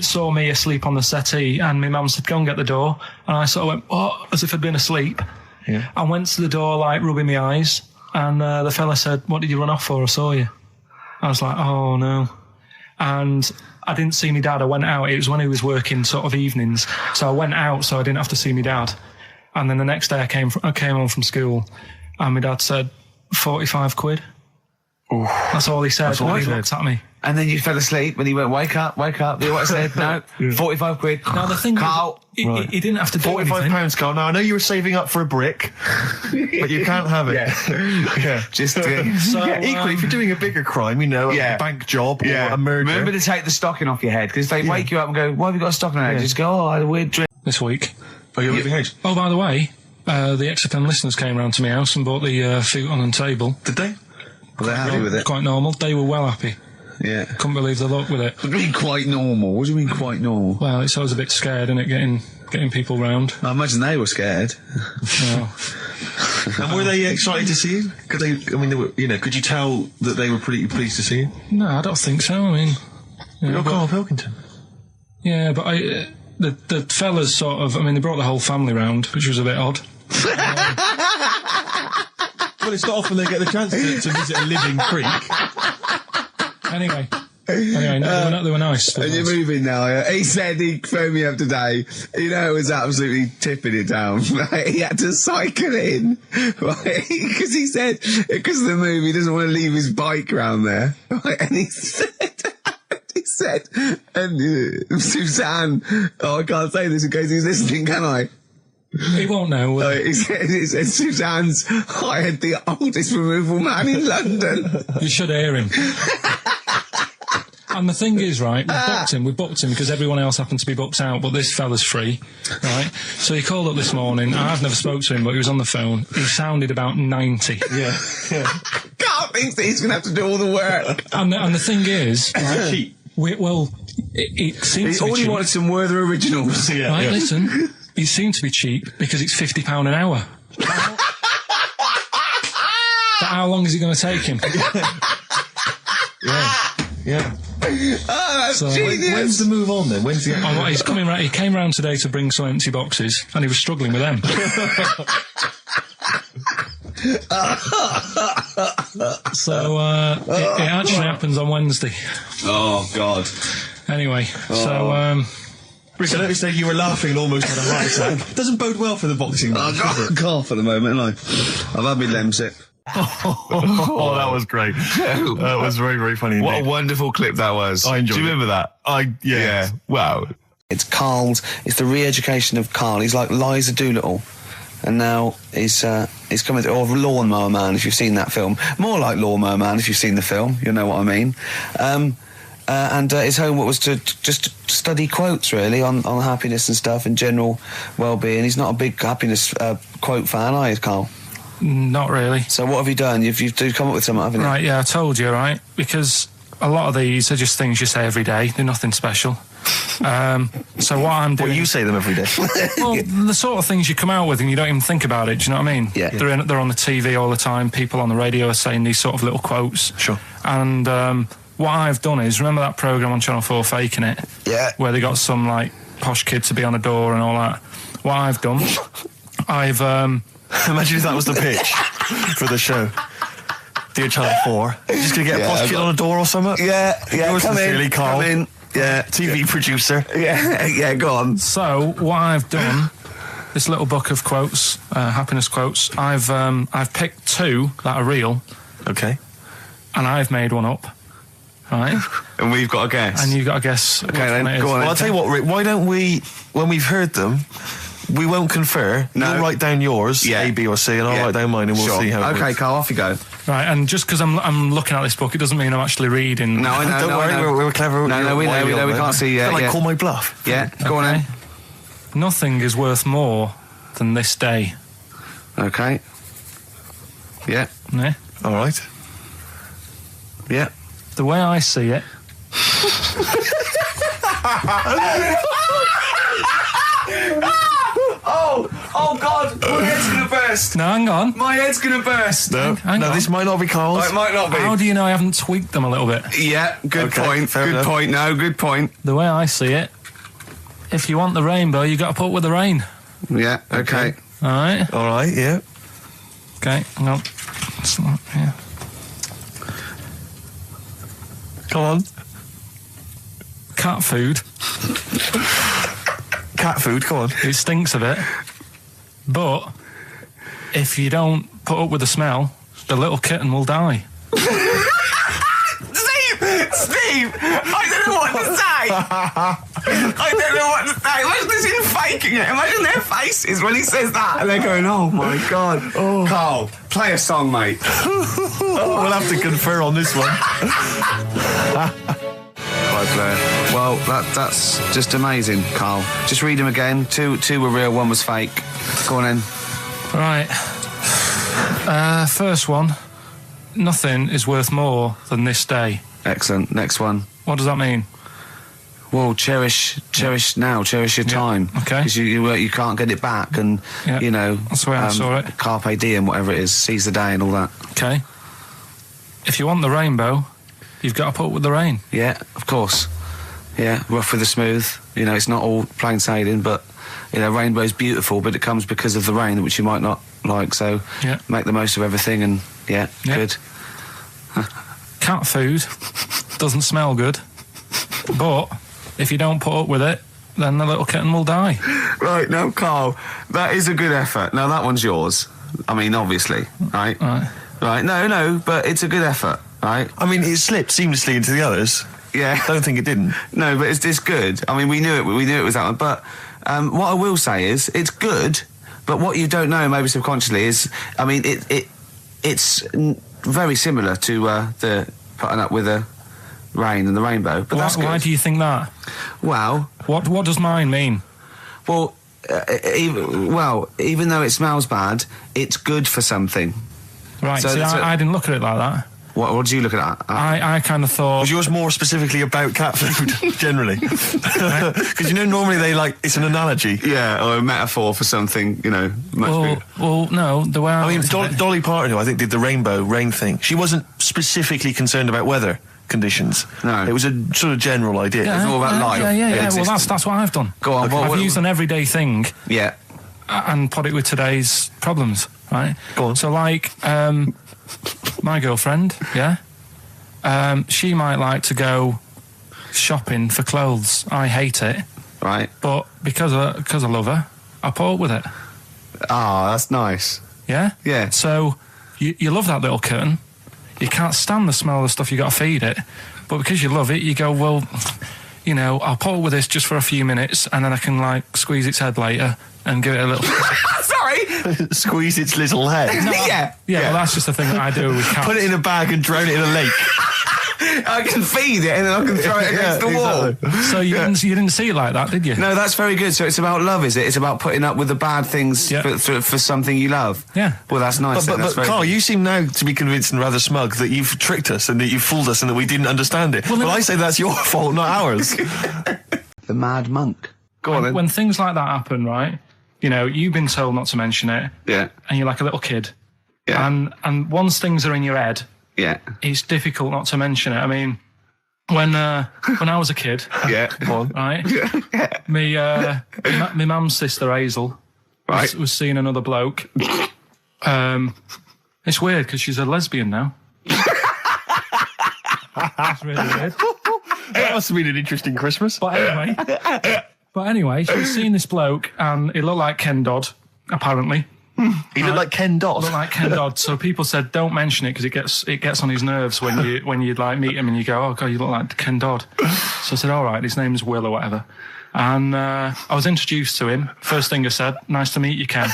saw me asleep on the settee, and my mum said, go and get the door. And I sort of went, what? As if I'd been asleep. Yeah. I went to the door, rubbing my eyes, and the fella said, what did you run off for? I saw you. I was like, oh no. And I didn't see my dad. I went out. It was when he was working sort of evenings. So I went out so I didn't have to see my dad. And then the next day I came home from school, and my dad said, 45 quid. Ooh. That's all he said. That's all he looked at me. And then you fell asleep and he went, wake up. You know what I said? No, 45 quid. Now the thing Karl. He didn't have to do anything. £45, Karl. Now I know you were saving up for a brick, but you can't have it. Yeah. Just so, equally, if you're doing a bigger crime, a bank job or a murder. Remember to take the stocking off your head, because they wake you up and go, why have you got a stocking on your head? Just go, I had a weird dream. This week. Oh, you're leaving house? Oh, by the way, the XFM listeners came round to my house and bought the futon and table. Did they? Well, they're happy with it. Quite normal. They were well happy. Yeah. Couldn't believe the luck with it. What do you mean quite normal? What do you mean quite normal? Well, it's always a bit scared, isn't it, getting people round. I imagine they were scared. Well, And were they excited to see you? Could they were, could you tell that they were pretty pleased to see you? no, I don't think so. I mean, You're Karl Pilkington. yeah, but the fellas sort of, they brought the whole family round, which was a bit odd. Well, it's not often they get the chance to visit a living creek. Anyway, no, they were nice. And you're moving now, yeah? He said he phoned me up today. It was absolutely tipping it down. Right? He had to cycle in, right? Because he said, because of the move, he doesn't want to leave his bike round there. Right? And he said, and Suzanne, I can't say this in case he's listening, can I? He won't know. He said Suzanne's hired the oldest removal man in London. You should hear him. And the thing is, right, we booked him because everyone else happened to be booked out, but this fella's free, right? So he called up this morning. I've never spoke to him, but he was on the phone. He sounded about 90. Yeah. Carl thinks that he's going to have to do all the work. And the thing is, right, Cheap. it seems to be He cheap. wanted some Werther originals. Yeah, Right, yeah. listen, it seemed to be cheap because it's £50 an hour. But how long is it going to take him? Yeah. Oh, that's So, genius. When's the move on then? When's the... Oh, he's coming round. He came round today to bring some empty boxes, and he was struggling with them. So it actually happens on Wednesday. Oh, God. Anyway, so Rick, I noticed that you were laughing and almost had a heart attack. Doesn't bode well for the boxing match, does it? Cough at the moment, and I've had my Lemsip. Oh, that was great. That was very, very funny indeed. What a wonderful clip that was. I enjoyed Do you it. remember that? Yeah. Wow. It's Karl's. It's the re-education of Karl. He's like Liza Doolittle, and now he's coming. Or Lawnmower Man, if you've seen that film. More like Lawnmower Man, if you've seen the film. You'll know what I mean. And his homework was to just study quotes, really, on happiness and stuff and general well-being. He's not a big happiness quote fan, are you, Karl? not really. So what have you done? You've come up with something, haven't you? Right, yeah, I told you, right? Because a lot of these are just things you say every day. They're nothing special. So what I'm doing... Well, you say them every day. Well, the sort of things you come out with and you don't even think about it, do you know what I mean? Yeah. They're on the TV all the time. People on the radio are saying these sort of little quotes. Sure. And what I've done is, remember that programme on Channel 4, Faking It? Yeah. Where they got some, like, posh kid to be on a door and all that. What I've done, I've... Imagine if that was the pitch for the show. Dear Channel 4, you're just going to get a posh kid on a door or something? Yeah, Yours come sincerely, in, Karl. come in. Yeah. TV producer. Yeah, go on. So what I've done, this little book of quotes, happiness quotes. I've picked two that are real, Okay. and I've made one up, right? And we've got a guess. And you've got to guess. Okay, then, go on. Well, I'll tell you what, Rick, why don't we, when we've heard them, we won't confer. No. You'll write down yours, Yeah. A, B or C, and I'll Yeah. write down mine and we'll Sure. see how it Okay, works. Karl, off you go. Right, and just because I'm looking at this book, it doesn't mean I'm actually reading. No, I know. Don't no, worry, I know. we're clever. No, we know, we can't see yet. Like, Yeah. call my bluff. Yeah, go on Okay. then. Nothing is worth more than this day. Okay. Yeah, Yeah? All right. yeah. The way I see it, Oh God, my head's gonna burst. no, hang on. My head's gonna burst. No, Hang no, on. this might not be Karl's. It might not be. How do you know I haven't tweaked them a little bit? Yeah, good Okay, point. fair Good enough. point. No, good point. The way I see it, if you want the rainbow, you got to put up with the rain. Yeah, okay. All right? All right, yeah. Okay, hang on. It's not, yeah. Come on. Cat food, Cat food, come on. it stinks a bit. But if you don't put up with the smell, the little kitten will die. Steve, I don't know what to say. I don't know what to say. Imagine this in Faking It. Imagine their faces when he says that, and they're going, "Oh my God." Oh. Karl, play a song, mate. We'll have to confer on this one. Right, Blair. Well, that's just amazing, Karl. Just read them again. Two were real, one was fake. Go on then. Right. First one. Nothing is worth more than this day. Excellent. Next one. What does that mean? Well, cherish now, cherish your time. Okay. Because you can't get it back, and you know that's the way I saw it. Carpe diem, whatever it is, seize the day and all that. Okay. If you want the rainbow, you've got to put up with the rain. Yeah, of course. Yeah, rough with the smooth. You know, it's not all plain sailing, but you know, rainbow's beautiful, but it comes because of the rain, which you might not like. So make the most of everything, and good. Cat food doesn't smell good, but if you don't put up with it, then the little kitten will die. Right, now, Carl, that is a good effort. Now, that one's yours. I mean, obviously, right? Right, no, but it's a good effort, right? I mean, it slipped seamlessly into the others. Yeah. I don't think it didn't. No, but it's good. I mean, we knew it was that one. But what I will say is, it's good, but what you don't know, maybe subconsciously, is, I mean, it's very similar to the putting up with the rain and the rainbow. But that's good. Why do you think that? Well... What does mine mean? Well, even though it smells bad, it's good for something. Right, so I didn't look at it like that. What do you look at? I kind of thought... Was yours more specifically about cat food, generally? Because, you know, normally it's an analogy. Yeah, or a metaphor for something, you know, much bigger. Well, no, the way I mean, Dolly Parton, who I think did the rainbow rain thing, she wasn't specifically concerned about weather conditions. No. It was a sort of general idea. It's all about life. Yeah. Well, that's what I've done. Go on. Okay. I've used an everyday thing. Yeah. And put it with today's problems, right? Go on. So, like, my girlfriend, she might like to go shopping for clothes. I hate it. Right. But because I love her, I put up with it. Ah, that's nice. Yeah? Yeah. So, you love that little kitten. You can't stand the smell of the stuff you got to feed it. But because you love it, you go, well, you know, I'll put up with this just for a few minutes, and then I can, like, squeeze its head later and give it a little... Sorry! Squeeze its little head. Yeah, well, that's just the thing that I do with cats. Put it in a bag and drown it in a lake. I can feed it and then I can throw it against the wall. Exactly. So you didn't see it like that, did you? No, that's very good. So it's about love, is it? It's about putting up with the bad things for something you love. Yeah. Well, that's nice. But Karl, you seem now to be convinced and rather smug that you've tricked us and that you've fooled us and that we didn't understand it. Well, I say that's your fault, not ours. The mad monk. Go on then. When things like that happen, right? You know, you've been told not to mention it. Yeah. And you're like a little kid. Yeah. And once things are in your head, it's difficult not to mention it. I mean, when I was a kid, right? My mum's sister Hazel, was seeing another bloke. It's weird because she's a lesbian now. It's really weird. That must have been an interesting Christmas. But anyway, she was seeing this bloke, and it looked like Ken Dodd, apparently. He looked like Ken Dodd. Looked like Ken Dodd. So people said, don't mention it because it gets on his nerves when you like meet him and you go, oh God, you look like Ken Dodd. So I said, all right, his name's Will or whatever. And I was introduced to him. First thing I said, nice to meet you, Ken.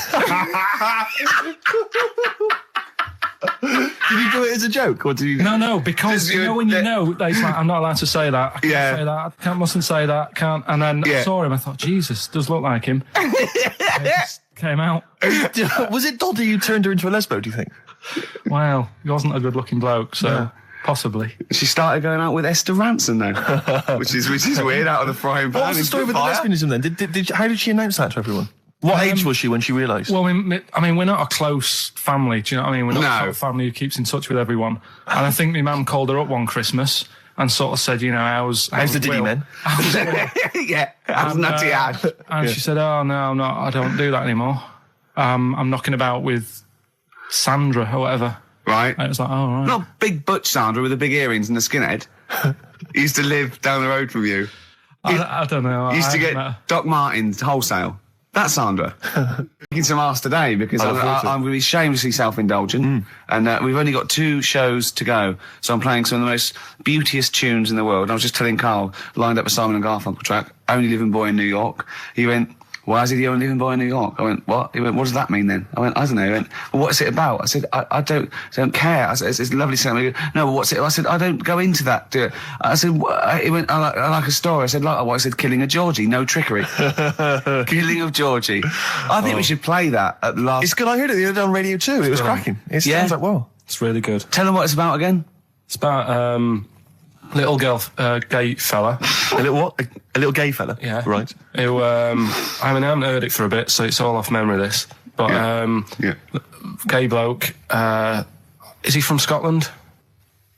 Did you do it as a joke, or did you? No, because you know when you know that it's like, I'm not allowed to say that. I can't say that. I mustn't say that. Can't. And then I saw him. I thought, Jesus, does look like him. It just came out. Was it Doddy who turned her into a lesbo? Do you think? Well, he wasn't a good-looking bloke, so possibly. She started going out with Esther Ranson though, which is weird, out of the frying pan. What was the story with the lesbianism then? How did she announce that to everyone? What age was she when she realised? Well, I mean, we're not a close family. Do you know what I mean? We're not a sort of family who keeps in touch with everyone. And I think my mum called her up one Christmas and sort of said, you know, how's the Diddy men? How's Nutty Ash? And she said, oh, no, I don't do that anymore. I'm knocking about with Sandra or whatever. Right. And it was like, oh, right. Not big butch Sandra with the big earrings and the skinhead. He used to live down the road from you. I don't know. He used to get Doc Martens wholesale. That's Sandra. Making some ass today because I'm going to be shamelessly self-indulgent, and we've only got 2 shows to go, so I'm playing some of the most beauteous tunes in the world. And I was just telling Karl, lined up a Simon and Garfunkel track, Only Living Boy in New York. He went, why is he the only living boy in New York? I went, what? He went, what does that mean then? I went, I don't know. He went, well, what's it about? I said, I don't care. I said, it's a lovely song. He goes, no, but what's it? I said, I don't go into that. I said, he went, I like a story. I said, like what? I said, killing of Georgie, no trickery. Killing of Georgie. I think we should play that at the last. It's good. I heard it the other day on Radio 2. It was cracking. It sounds like, well. It's really good. Tell them what it's about again. It's about little girl, gay fella. A little what? A little gay fella? Yeah. Right. Who, I haven't heard it for a bit, so it's all off memory, this. But, gay bloke, is he from Scotland?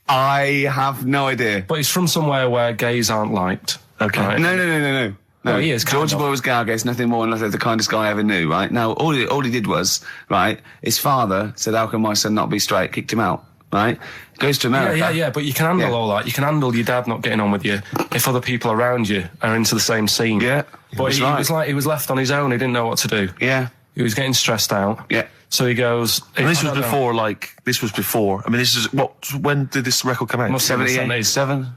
I have no idea. But he's from somewhere where gays aren't liked. Okay. Right? No. Well, he is. Georgie Boy was Gargace, nothing more than the kindest guy I ever knew, right? Now, all he did was, right, his father said, how can my son not be straight? Kicked him out, right? Goes to America. Yeah, but you can handle all that. You can handle your dad not getting on with you if other people around you are into the same scene. Yeah. But he was left on his own, he didn't know what to do. Yeah. He was getting stressed out. Yeah. So he goes... And this was before, I mean, this is... when did this record come out? Must have been 77,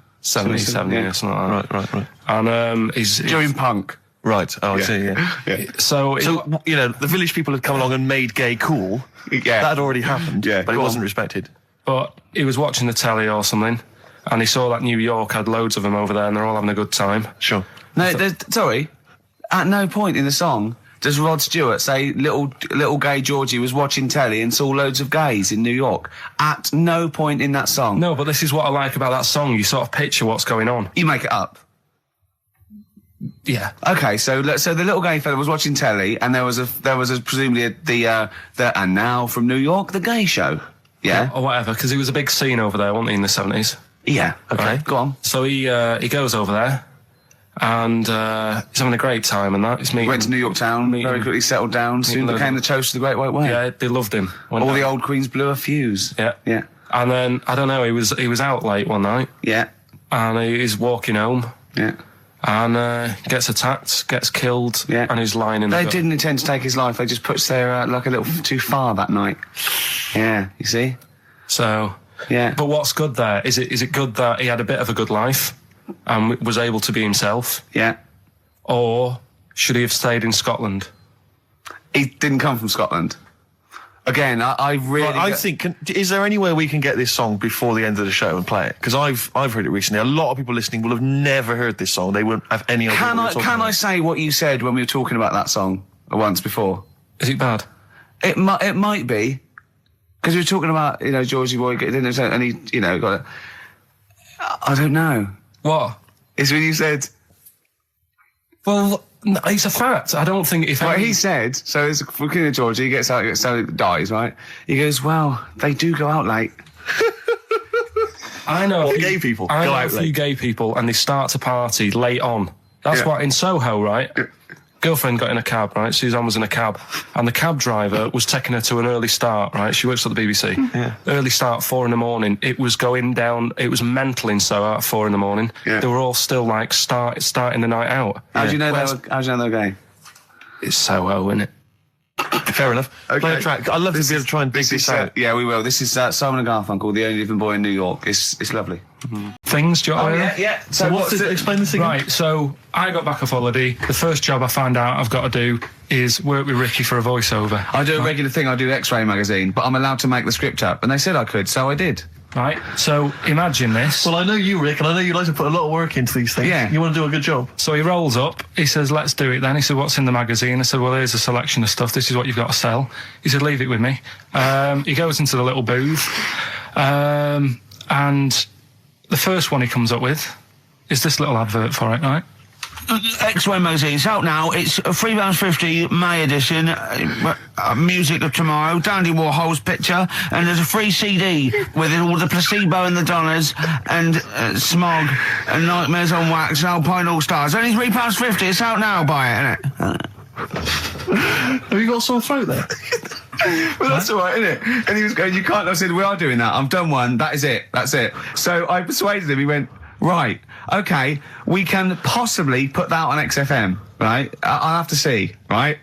yeah, something like that. Right. And he's... During punk. Right, I see, yeah. So, you know, the village people had come along and made gay cool. Yeah. That had already happened, but it wasn't respected. But he was watching the telly or something, and he saw that New York had loads of them over there, and they're all having a good time. Sure. No, sorry. At no point in the song does Rod Stewart say little gay Georgie was watching telly and saw loads of gays in New York. At no point in that song. No, but this is what I like about that song. You sort of picture what's going on. You make it up. Yeah. Okay, so the little gay fella was watching telly, and there was presumably the and now from New York, the gay show. Yeah. Or whatever, because he was a big scene over there, wasn't he, in the 70s? Yeah. Okay. Right. Go on. So he goes over there, and he's having a great time, and that. He's meeting. Went to New York town, very quickly settled down. Soon became the toast of the Great White Way. Yeah, they loved him. All the old queens blew a fuse. Yeah. Yeah. And then I don't know. He was out late one night. Yeah. And he's walking home. Yeah. And gets attacked, gets killed, and he's lying in the gut. They didn't intend to take his life. They just pushed their luck a little too far that night. Yeah, you see? So, yeah. But what's good there? Is it good that he had a bit of a good life and was able to be himself? Yeah. Or should he have stayed in Scotland? He didn't come from Scotland. Again, I really... I think, is there any way we can get this song before the end of the show and play it? Because I've heard it recently. A lot of people listening will have never heard this song. They won't have any idea what we're talking about. Can I say what you said when we were talking about that song once before? Is it bad? It might be. Because we were talking about, Georgie Boy, and he, got it. I don't know. What? It's when you said... Well... No, it's a fact. I don't think if... He said, so it's looking at Georgie, he gets out, so he dies, right? He goes, well, they do go out late. I know... gay people I go know out a few late. gay people, and they start to party late on. That's what, in Soho, right? Girlfriend got in a cab, right? Suzanne was in a cab, and the cab driver was taking her to an early start, right? She works at the BBC. Yeah. Early start, 4 a.m. It was going down, it was mental in Soho at 4 a.m. Yeah. They were all still, like, starting the night out. How do you know they're gay? It's Soho, isn't it? Fair enough. Okay. Play a track. I'd love to be able to try and dig this out. Yeah, we will. This is Simon and Garfunkel, The Only Living Boy in New York. It's lovely. Things, do you want to hear? Yeah. So explain this again? Right, so I got back off holiday. The first job I found out I've got to do is work with Ricky for a voiceover. I do a regular thing. I do X-Ray magazine, but I'm allowed to make the script up. And they said I could, so I did. Right, so imagine this. Well, I know you, Rick, and I know you like to put a lot of work into these things. Yeah. You want to do a good job. So he rolls up, he says, let's do it then. He said, what's in the magazine? I said, well, here's a selection of stuff. This is what you've got to sell. He said, leave it with me. He goes into the little booth, and the first one he comes up with is this little advert for it, right? X-Ray magazine. It's out now. It's £3.50 May edition. Music of Tomorrow. Dandy Warhol's picture, and there's a free CD with it, all the Placebo and the Donners, and Smog, and Nightmares on Wax, and Alpine All Stars. Only £3.50. It's out now. Buy it, innit? Have you got a sore throat there? Well, that's all right, isn't it? And he was going, you can't. I said, we are doing that. I've done one. That is it. That's it. So I persuaded him. He went, right, okay, we can possibly put that on XFM, right? I'll have to see, right?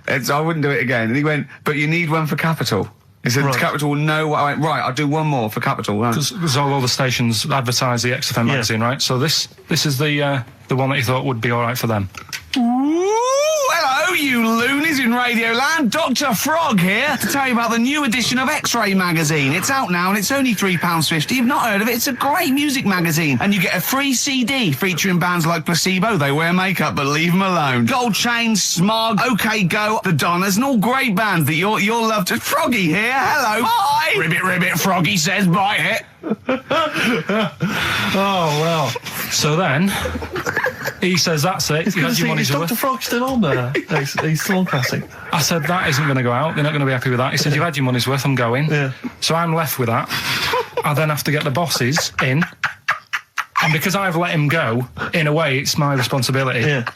I wouldn't do it again. And he went, but you need one for Capital. He said, Right. Capital will know what I went, right, I'll do one more for Capital. Right. Because all the stations advertise the XFM magazine, right? So this is the one that he thought would be all right for them. Ooh, hello, you loonies in Radioland. Dr. Frog here to tell you about the new edition of X-Ray magazine. It's out now and it's only £3.50. You've not heard of it? It's a great music magazine. And you get a free CD featuring bands like Placebo. They wear makeup, but leave them alone. Gold Chain, Smog, OK Go, The Donners, and all great bands that you'll love to. Froggy here. Hello. Bye. Ribbit, ribbit. Froggy says bye. It. Oh, well. So then, he says, that's it. You had your money's Is worth. Dr. Frog still on there? He's still on Classic. I said, that isn't going to go out. They're not going to be happy with that. He said, you've had your money's worth. I'm going. Yeah. So I'm left with that. I then have to get the bosses in. And because I've let him go, in a way, it's my responsibility. Yeah.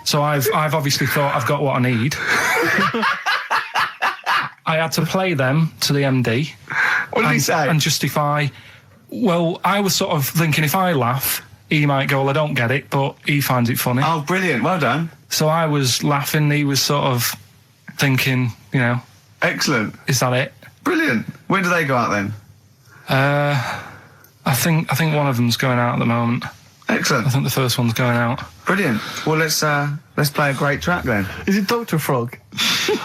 So I've obviously thought I've got what I need. I had to play them to the MD. What did he say? And justify. Well, I was sort of thinking if I laugh, he might go, well, I don't get it, but he finds it funny. Oh, brilliant. Well done. So I was laughing. He was sort of thinking, you know, Excellent. is that it? Brilliant. When do they go out then? I think one of them's going out at the moment. Excellent. I think the first one's going out. Brilliant. Well, let's play a great track then. Is it Dr. Frog?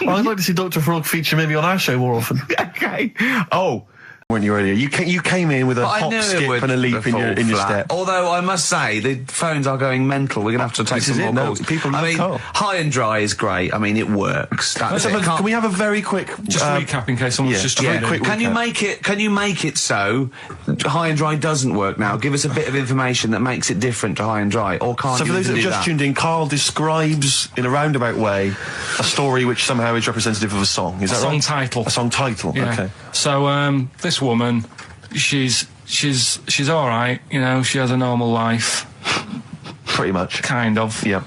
I'd like to see Dr. Frog feature maybe on our show more often. Okay. Oh. When you were earlier, you came in with a hop, skip and a leap in your step. Although I must say, the phones are going mental. We're going to have to take some more calls. People love Karl. High and Dry is great. I mean, it works. Can we have a very quick... Just recap in case someone's just very quick Can you make it so High and Dry doesn't work now? Give us a bit of information that makes it different to High and Dry, or can't So you for those that do have just tuned in, Karl describes in a roundabout way a story which somehow is representative of a song. Is that right? Song title. A song title. Yeah. Okay. So this woman, she's all right. You know, she has a normal life, Pretty much. kind of. Yeah.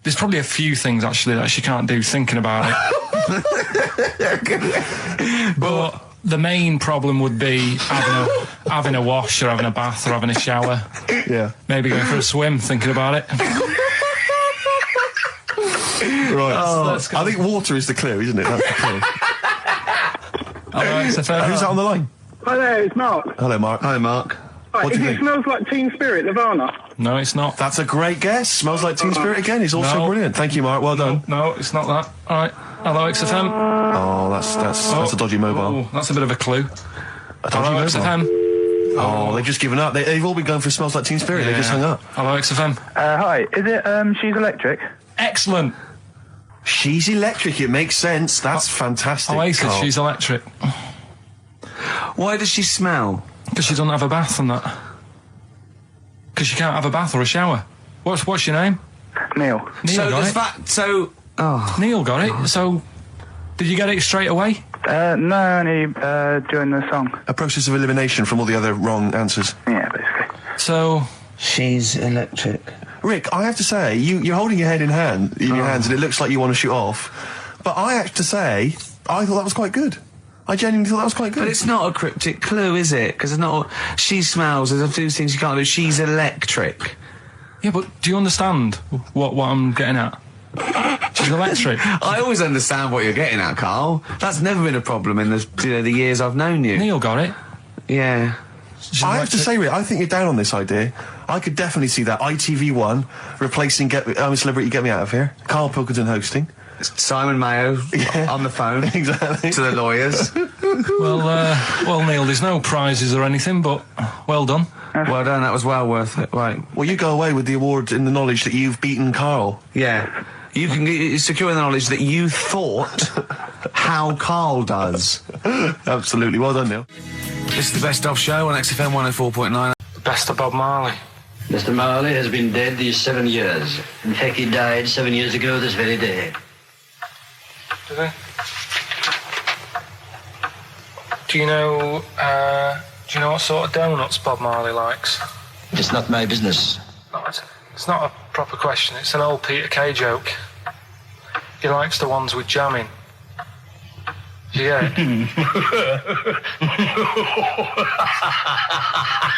There's probably a few things actually that she can't do thinking about it. But the main problem would be having a wash or having a bath or having a shower. Yeah. Maybe going for a swim, thinking about it. Right. Let's go. I think water is the clue, isn't it? That's the clue. All right, so Who's that on the line? Hi there, it's Mark. Hello, Mark. Hi, Mark. Right, What do if you it think? smells like Teen Spirit, Nirvana. No, it's not. That's a great guess. Smells like Teen Spirit again. He's also No. brilliant. Thank you, Mark. Well done. No, it's not that. All right. Hello, XFM. Oh, that's a dodgy mobile. Oh, that's a bit of a clue. A dodgy Hello, mobile. XFM. Oh, they've just given up. They've all been going for Smells Like Teen Spirit. They just hung up. Hello, XFM. Hi, is it, She's Electric? Excellent. She's electric. It makes sense. That's fantastic. Oasis, Karl. she's electric. Why does she smell? Because she doesn't have a bath and that. Because she can't have a bath or a shower. What's your name? Neil. Neil got it. Neil got it. So, did you get it straight away? No, only, during the song. A process of elimination from all the other wrong answers. Yeah, basically. So, She's electric. Rick, I have to say, you're holding your head in your hands, and it looks like you want to shoot off. But I have to say, I thought that was quite good. I genuinely thought that was quite good. But it's not a cryptic clue, is it? Because it's not. She smells. There's a few things you can't do. She's electric. yeah, but do you understand what I'm getting at? She's electric. I always understand what you're getting at, Karl. That's never been a problem in the years I've known you. Neil got it. Yeah. She's I have to electric. say, Rick, I think you're down on this idea. I could definitely see that ITV1 replacing I'm a Celebrity, Get Me Out of Here. Karl Pilkington hosting. Simon Mayo on the phone Exactly. to the lawyers. Well, Neil, there's no prizes or anything, but well done. Well done. That was well worth it. Right. Well, you go away with the award in the knowledge that you've beaten Karl. Yeah. You can secure the knowledge that you thought how Karl does. Absolutely. Well done, Neil. This is the Best Of Show on XFM 104.9. Best of Bob Marley. Mr. Marley has been dead these 7 years. In fact, he died 7 years ago this very day. Did he? Do you know what sort of donuts Bob Marley likes? It's not my business. No, it's not a proper question. It's an old Peter Kay joke. He likes the ones with jam in. Do you get it?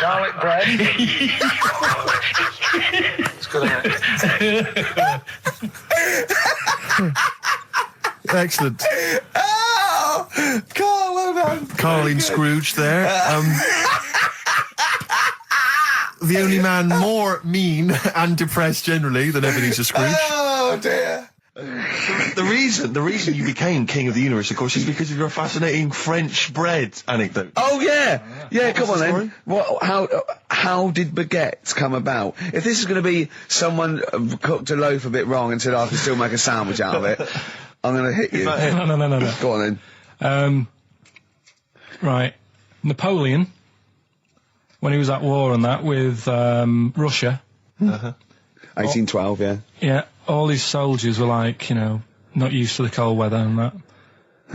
Garlic bread. It's good, isn't it? Excellent. Oh! Karl, well done. Karl in Scrooge there. the only man more mean and depressed generally than Ebenezer Scrooge. Oh dear. The reason you became king of the universe, of course, is because of your fascinating French bread anecdote. Oh yeah, yeah. Come on the then. How did baguettes come about? If this is going to be someone cooked a loaf a bit wrong and said I can still make a sandwich out of it, I'm going to hit you. No. Go on then. Right. Napoleon, when he was at war and that with Russia. 1812, yeah. Yeah, all his soldiers were like, not used to the cold weather and that.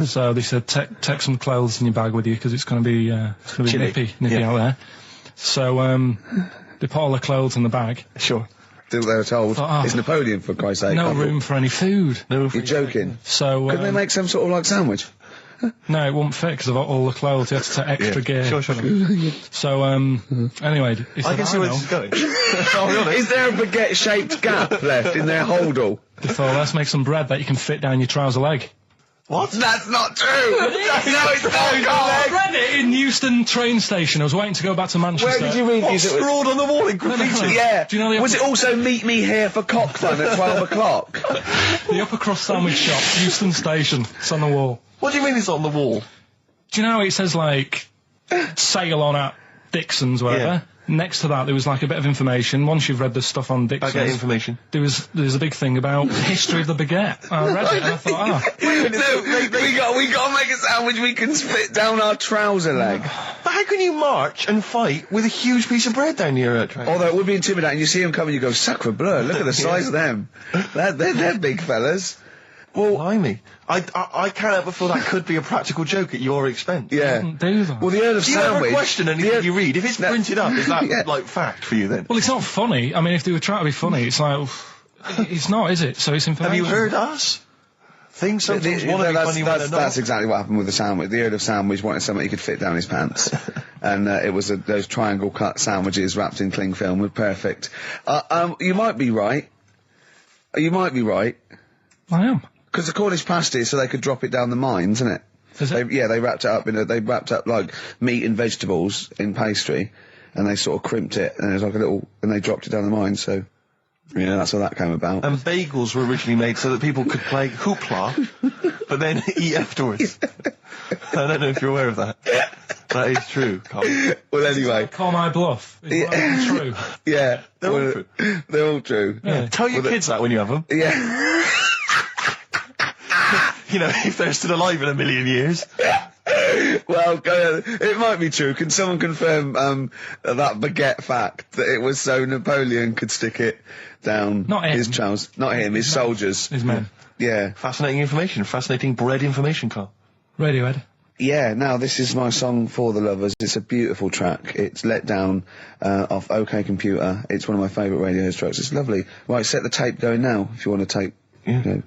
So they said, take some clothes in your bag with you because it's going to be nippy out there. So they put all the clothes in the bag. Sure. Did what they were told. It's Napoleon, for Christ's sake. No room for any food. You're joking. So couldn't they make some sort of like sandwich? No, it wouldn't fit because of all the clothes. You had to take extra gear. Sure. So, anyway, he said, I can see where this is going. I'll be honest. Is there a baguette-shaped gap left in their holdall? They thought, let's make some bread that you can fit down your trouser leg. What? That's not true! No, it's not, I Karl! read it in Euston train station. I was waiting to go back to Manchester. Where did you read this? Scrawled on the wall in graffiti? Yeah. Do you know Was it also meet me here for cock fun at 12 o'clock? The upper crust sandwich shop, Euston station. It's on the wall. What do you mean it's on the wall? Do you know it says like sail on at Dixon's, whatever? Yeah. Next to that, there was like a bit of information. Once you've read the stuff on Dixon's, Baguette information. There's a big thing about the history of the baguette. I read it and I thought, No, we got to make a sandwich we can spit down our trouser leg. But how can you march and fight with a huge piece of bread down your train? Although it would be intimidating. You see them coming, you go, sacre bleu, look at the size of them. They're big fellas. Well, blimey. I can't help but feel that could be a practical joke at your expense. Yeah. do that. Well, the Earl of Do you ever Sandwich... question anything you read? If it's printed up, is that, like, fact for you then? Well, it's not funny. I mean, if they were trying to be funny, it's like, it's not, is it? So it's Have information. you heard us? Things sometimes want to be funny when they're not. That's exactly what happened with the sandwich. The Earl of Sandwich wanted something he could fit down his pants. And it was those triangle cut sandwiches wrapped in cling film were perfect. You might be right. You might be right. I am. Because the Cornish pasty, so they could drop it down the mines, isn't it? Is it? They wrapped it up they wrapped up like meat and vegetables in pastry, and they sort of crimped it, and it was like and they dropped it down the mine, so, yeah, that's how that came about. And bagels were originally made so that people could play hoopla, but then eat afterwards. I don't know if you're aware of that. That is true, Karl. Well, anyway. Call my bluff. Is that true? Yeah. They're all true. They're all true. Yeah. Tell your kids that when you have them. Yeah. You know, if they're still alive in a million years. Well, it might be true. Can someone confirm that baguette fact that it was so Napoleon could stick it down Not him. his trousers? Not him, his soldiers. His men. Yeah. Fascinating information. Fascinating bread information, Karl. Radiohead. Yeah, now this is my song for the lovers. It's a beautiful track. It's Let Down off OK Computer. It's one of my favourite Radiohead tracks. It's lovely. Right, set the tape going now if you want to tape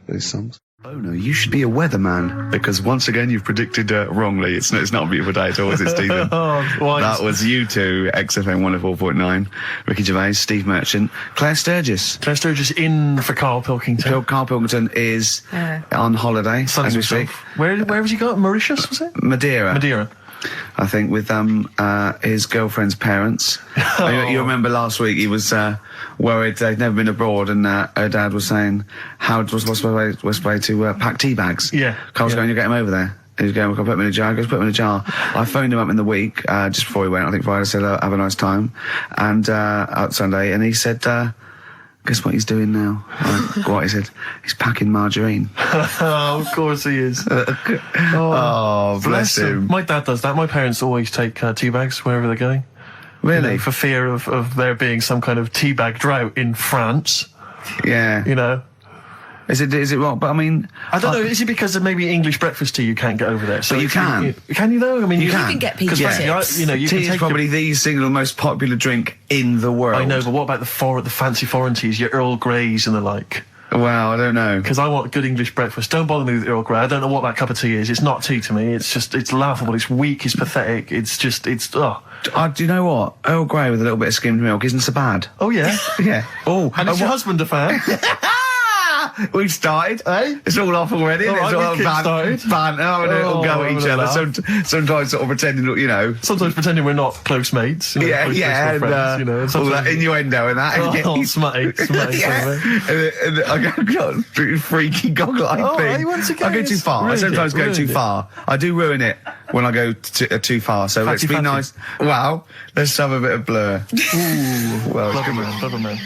these songs. Oh no, you should be a weatherman, because once again you've predicted wrongly. It's not a beautiful day at all, is it, Stephen? That was you two, XFM 104.9. Ricky Gervais, Steve Merchant, Claire Sturgis. Claire Sturgis in for Karl Pilkington. Karl Pilkington is on holiday as we speak. Where was he going? Mauritius, was it? Madeira. I think, with his girlfriend's parents. You remember last week he was worried they'd never been abroad, and her dad was saying, what's the way to pack tea bags? Yeah. Carl's going, you get him over there. He was going, we'll put him in a jar. He goes, put him in a jar. I phoned him up in the week, just before he went, I think Friday, said, have a nice time. And, out Sunday, and he said, guess what he's doing now? What he said? He's packing margarine. Oh, of course he is. Oh, bless him. My dad does that. My parents always take tea bags wherever they're going. Really? You know, for fear of there being some kind of tea bag drought in France. Yeah. You know. Is it wrong? But I mean, I don't know. Is it because of maybe English breakfast tea you can't get over there? So but you can. Can you though? I mean, you You can get PG tips. You know, you tea can is take probably the single most popular drink in the world. I know, but what about the fancy foreign teas, your Earl Greys and the like? Well, I don't know. Because I want good English breakfast. Don't bother me with Earl Grey. I don't know what that cup of tea is. It's not tea to me. It's laughable. It's weak. It's pathetic. Do you know what? Earl Grey with a little bit of skimmed milk isn't so bad. Oh, yeah. Yeah. Oh. And is your husband a fan? We've started. It's all off already. All It's right, all we've kick-started. banter. We'll go at each having a other. Sometimes sort of pretending, you know. Sometimes pretending we're not close mates. You know, Yeah, close yeah, and, friends, you know. all Sometimes- that innuendo and that. Oh, smutty. Yeah. And I got a freaky goggle-eyed Oh, thing. hey, once again, I go too it's far. I ruined sometimes it, go too ruined it. far. I do ruin it when I go too far. So let's be Fatty. nice. Wow, let's have a bit of blur. Ooh, Well, clever come man, on. clever man.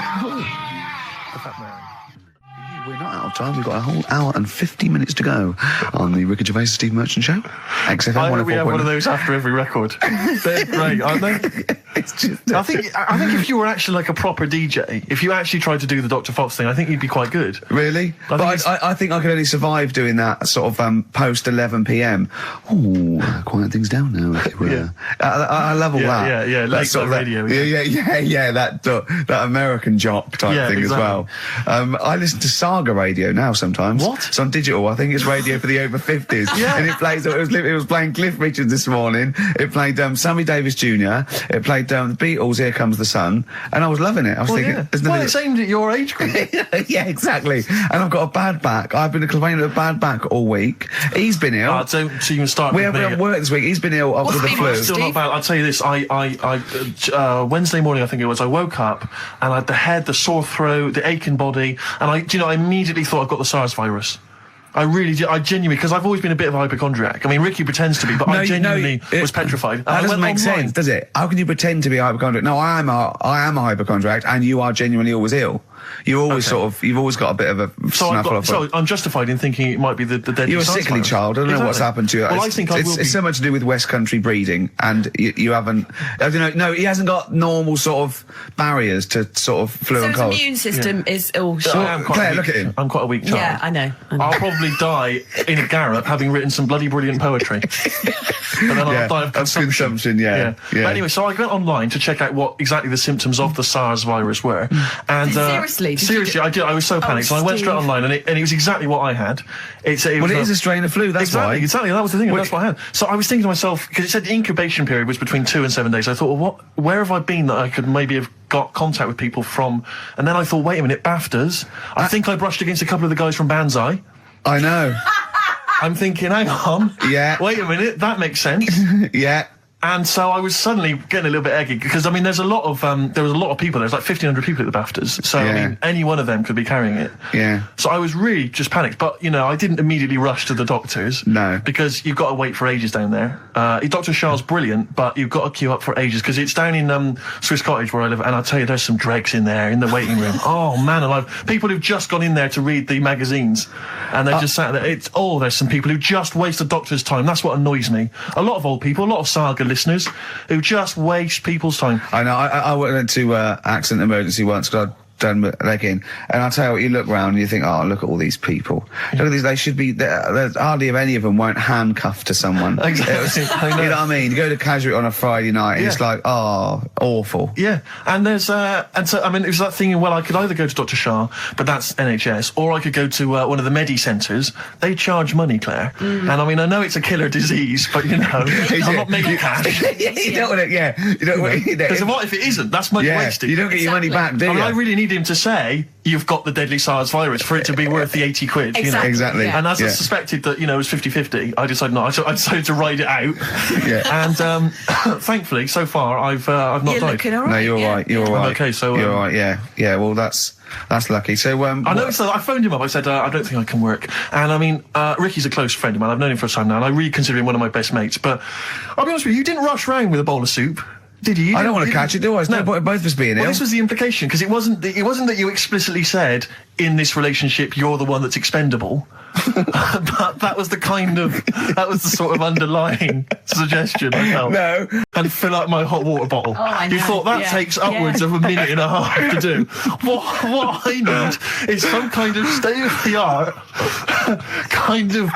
We're not out of time. We've got a whole hour and 50 minutes to go on the Ricky Gervais and Steve Merchant Show. XFM I hope we have 104.9. one of those after every record. They're great, aren't they? It's just, I think if you were actually like a proper DJ, if you actually tried to do the Dr. Fox thing, I think you'd be quite good. really? But I think I could only survive doing that sort of post 11 p.m. Ooh, quiet things down now. As it were. Yeah. I love all Yeah, that. yeah, That late sort of night that- radio, Yeah. That American jock type Yeah, thing exactly. as well. I listen to Saga radio now sometimes. What? It's on digital. I think it's radio for the over 50s. Yeah. And it plays. It was playing Cliff Richards this morning. It played Sammy Davis Jr. It played the Beatles. Here Comes the Sun, and I was loving it. I was thinking, there's well, nothing. it's aimed at your age group. Yeah, exactly. And I've got a bad back. I've been complaining of a bad back all week. He's been ill. Don't even start We with haven't me. had work this week. He's been ill with the flu. Still not bad. I'll tell you this. I Wednesday morning, I think it was, I woke up and I had the head, the sore throat, the aching body, and I immediately thought I've got the SARS virus. I really did. I genuinely, because I've always been a bit of a hypochondriac. I mean, Ricky pretends to be, but I genuinely was petrified. That doesn't make online. sense, does it? How can you pretend to be a hypochondriac? No, I am a hypochondriac, and you are genuinely always ill. You're always you've always got a bit of a snuffle. So I'm justified in thinking it might be the deadly You're a SARS sickly virus. child. I don't know what's happened to you. Well, I think it's so much to do with West Country breeding, and you haven't. I don't know. No, he hasn't got normal sort of barriers to sort of flu So and his cold. immune system is all I shot. am quite Claire, a weak, look at him. I'm quite a weak child. Yeah, I know. I'll probably die in a garret having written some bloody brilliant poetry. But then I'll die of consumption. Yeah. But anyway, so I went online to check out what exactly the symptoms of the SARS virus were. And Seriously? Did you seriously, I did. I was so panicked. So I went straight Steve. online, and it was exactly what I had. It is a strain of flu. That's why. Exactly. That was the thing. That's what I had. So I was thinking to myself, because it said the incubation period was between 2 and 7 days. I thought, well, where have I been that I could maybe have got contact with people from? And then I thought, wait a minute, BAFTAs. I think I brushed against a couple of the guys from Banzai. I know. I'm thinking, hang on. Yeah. Wait a minute, that makes sense. Yeah. And so I was suddenly getting a little bit eggy because I mean, there was a lot of people. There's like 1,500 people at the BAFTAs. So I mean, any one of them could be carrying it. Yeah. So I was really just panicked, but I didn't immediately rush to the doctors. No. Because you've got to wait for ages down there. Dr. Charles brilliant, but you've got to queue up for ages because it's down in Swiss Cottage where I live, and I'll tell you, there's some dregs in there in the waiting room. Oh man alive! People who've just gone in there to read the magazines, and they're just sat there. There's some people who just waste the doctor's time. That's what annoys me. A lot of old people, a lot of Saga listeners who just waste people's time. I know. I went to accident emergency once because I'd done my leg in, and I'll tell you what, you look round and you think, oh, look at all these people. Look at these. They should be. There's hardly any of them weren't handcuffed to someone. Exactly. I know. You know what I mean? You go to Casual on a Friday night, and Yeah. it's like, oh, awful. Yeah, and there's and so I mean it was that thing. Well, I could either go to Dr. Shah, but that's NHS, or I could go to one of the Medi centres. They charge money, Claire, and I mean I know it's a killer disease, but I'm not making cash. You don't want to. Yeah, you don't want to. Because what if it isn't? That's money wasted. You don't get your money back, do I you? mean, I really need him to say you've got the deadly SARS virus for it to be worth the 80 quid. Exactly. And as I Yeah. suspected that, it was 50-50, I decided not. I decided to ride it out. Yeah. And thankfully, so far, I've not You're died. looking all right. No, you're yeah. right. You're all I'm right. okay, so, you're all right. Yeah. Yeah. Well, that's lucky. So I noticed that I phoned him up. I said, I don't think I can work. And I mean, Ricky's a close friend of mine. I've known him for a time now, and I really consider him one of my best mates. But I'll be honest with you, you didn't rush round with a bowl of soup, did you? I don't want to catch it, do I? There's no point in both of us being ill. Well, this was the implication, because it wasn't that you explicitly said in this relationship you're the one that's expendable. But that was the sort of underlying suggestion I felt. No. And fill up my hot water bottle. Oh, I You know. thought that Yeah. takes upwards of a minute and a half to do. What I need is some kind of state-of-the-art kind of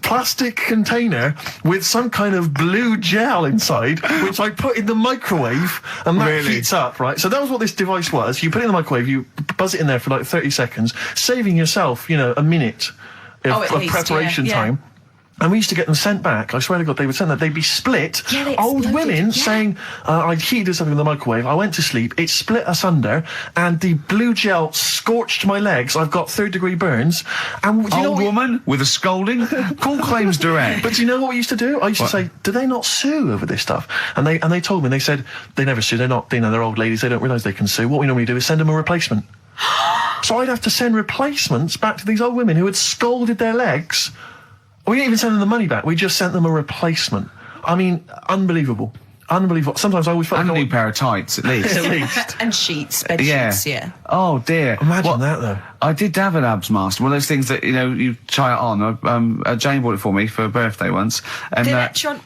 plastic container with some kind of blue gel inside, which I put in the microwave, and that Really? heats up, right? So that was what this device was. You put it in the microwave, you buzz it in there for like 30 seconds, saving yourself, a minute Oh, at of least, preparation yeah. time. And we used to get them sent back. I swear to God, they would send that. They'd be split. Yeah, they Old exploded, women yeah. saying, I heated something in the microwave. I went to sleep. It split asunder, and the blue gel scorched my legs. I've got 3rd-degree burns. And do you know Old what woman with a scolding. Call claims direct. But do you know what we used to do? I used to say, do they not sue over this stuff? And they told me, they said, they never sue. They're not, they're old ladies. They don't realise they can sue. What we normally do is send them a replacement. So I'd have to send replacements back to these old women who had scalded their legs. We didn't even send them the money back. We just sent them a replacement. I mean, unbelievable. Unbelievable. Sometimes I always felt And a like new pair of tights, at least. at least. And sheets, bed Yeah. sheets, yeah. Oh dear. Imagine that, though. I did have an abs master. One of those things that, you try it on. Jane bought it for me for a birthday once. And, The electron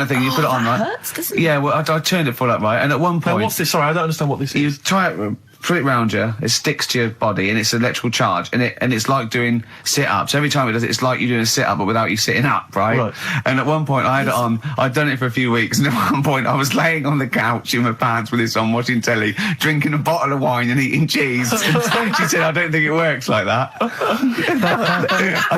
thing, you put it on, that right? hurts, doesn't it? Yeah, well, I turned it full up, right? And at one Now, point, what's this? Sorry, I don't understand what this you is. try it, put it round you, it sticks to your body, and it's an electrical charge, and it's like doing sit-ups. Every time it does it, it's like you're doing a sit-up, but without you sitting up, right? Right. And at one point, I had it on, I'd done it for a few weeks, and at one point, I was laying on the couch in my pants with this on, watching telly, drinking a bottle of wine and eating cheese. She said, I don't think it works like that. I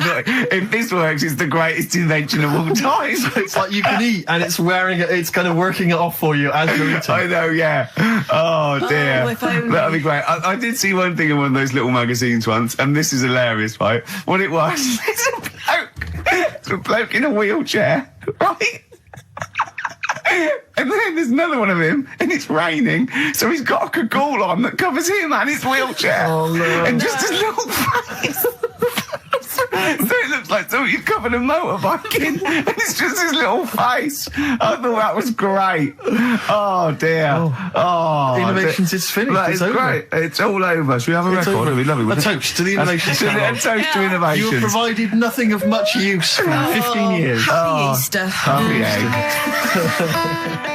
thought, if this works, it's the greatest invention of all time. It's like you can eat, and it's it's kind of working it off for you as you're eating. I know, yeah. Oh, dear. if only. That'd be great. I did see one thing in one of those little magazines once, and this is hilarious, right? What it was, it's a bloke in a wheelchair, right? And then there's another one of him, and it's raining, so he's got a cagoule on that covers him and his wheelchair. Oh, no. And just his little face. So it looks like somebody's covered a motorbike in, and it's just his little face. I thought that was great. Oh, dear. Oh. Innovations is finished. That It's is over. great. It's all over. Should we have a It's record? over. It'd be lovely. A toast to the innovations. A toast to innovations. You have provided nothing of much use for 15 years. Happy Easter. Happy egg.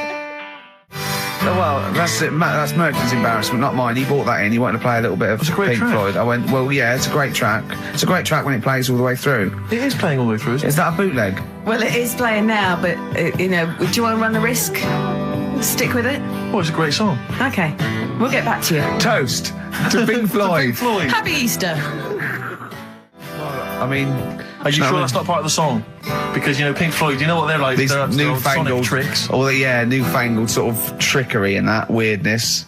Oh, well, that's it. That's Merchant's embarrassment, not mine. He bought that in. He wanted to play a little bit of It's a great Pink track. Floyd. I went, well, yeah, it's a great track. It's a great track when it plays all the way through. It is playing all the way through, isn't it? Is that a bootleg? Well, it is playing now, but, do you want to run the risk? Stick with it? Oh, it's a great song. Okay. We'll get back to you. Toast to Pink Floyd. Pink Floyd. Happy Easter. I mean, Are you sure that's not part of the song? Because, Pink Floyd, you know what they're like? these They're up to their old sonic newfangled tricks. Or newfangled sort of trickery and that weirdness.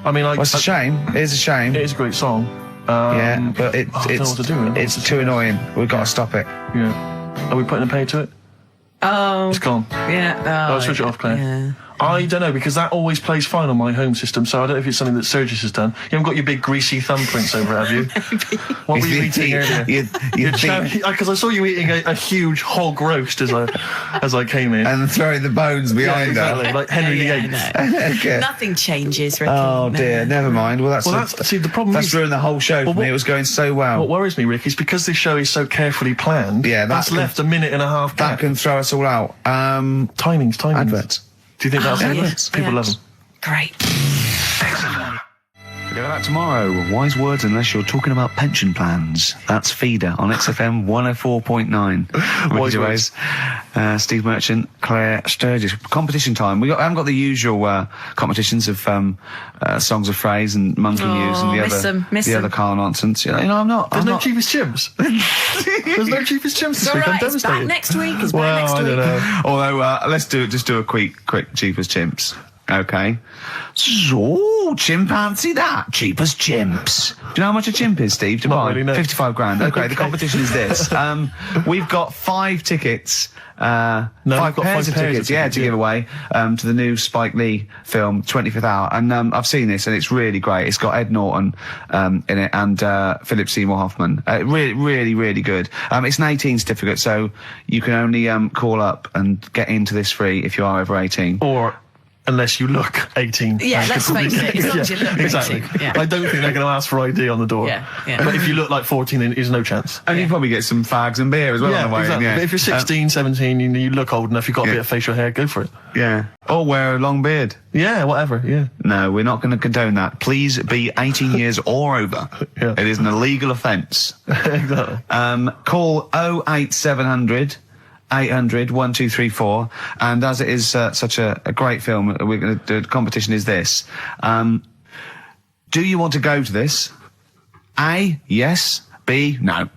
I mean, Well, it's a shame. It is a shame. It is a great song. Yeah, but I don't know what to do with it. it's too annoying. We've got to stop it. Yeah. Are we putting a pay to it? Oh. It's gone. Yeah. I'll switch it off, Claire. Yeah. I don't know, because that always plays fine on my home system, so I don't know if it's something that Surges has done. You haven't got your big greasy thumbprints over it, have you? What were you eating earlier? Because I saw you eating a huge hog roast as I came in. And throwing the bones behind exactly, her. like Henry Yeah, VIII. Okay. Nothing changes, Ricky. Oh dear, never mind. Well, See, the problem that's is... ruined the whole show for me. It was going so well. What worries me, Rick, is because this show is so carefully planned, Yeah, that's left a minute and a half That gap. can throw us all out. Timings. Adverts. Do you think that's Yes. People Yeah. love them. Great. Forget about tomorrow. Wise words unless you're talking about pension plans. That's Feeder on XFM 104.9. Wise Gervais, Steve Merchant, Claire Sturgis. Competition time. I haven't got the usual competitions of songs of phrase and monkey news and the other Karl nonsense. I'm not. There's I'm no not. cheapest chimps. There's no cheapest chimps this It's all week. I'm right. It's back devastated. next week. It's back Well, next I week. don't know. Although, let's do a quick cheap as chimps. Okay. So, chimpanzee that. Cheap as chimps. Do you know how much a chimp is, Steve, to Not buy? really, no. 55 grand. Okay, the competition is this. We've got 5 tickets. we've got pairs of five pairs tickets, of tickets, to yeah. give away to the new Spike Lee film, 25th Hour. And I've seen this, and it's really great. It's got Ed Norton in it and Philip Seymour Hoffman. Really, really, really good. It's an 18 certificate, so you can only call up and get into this free if you are over 18. Or unless you look 18. Yeah, let's face it. As long as you look 18. Exactly. Yeah. I don't think they're going to ask for ID on the door. Yeah. But if you look like 14, then there's no chance. And you can probably get some fags and beer as well on the way. exactly. Yeah. But if you're 16, 17, you look old enough, you've got a Yeah. bit of facial hair, go for it. Yeah. Or wear a long beard. Yeah, whatever, yeah. No, we're not going to condone that. Please be 18 years or over. Yeah. It is an illegal offence. Exactly. Call 08700 800 1234, and as it is such a great film, we're going to do a competition is this. Do you want to go to this? A, yes. B, no.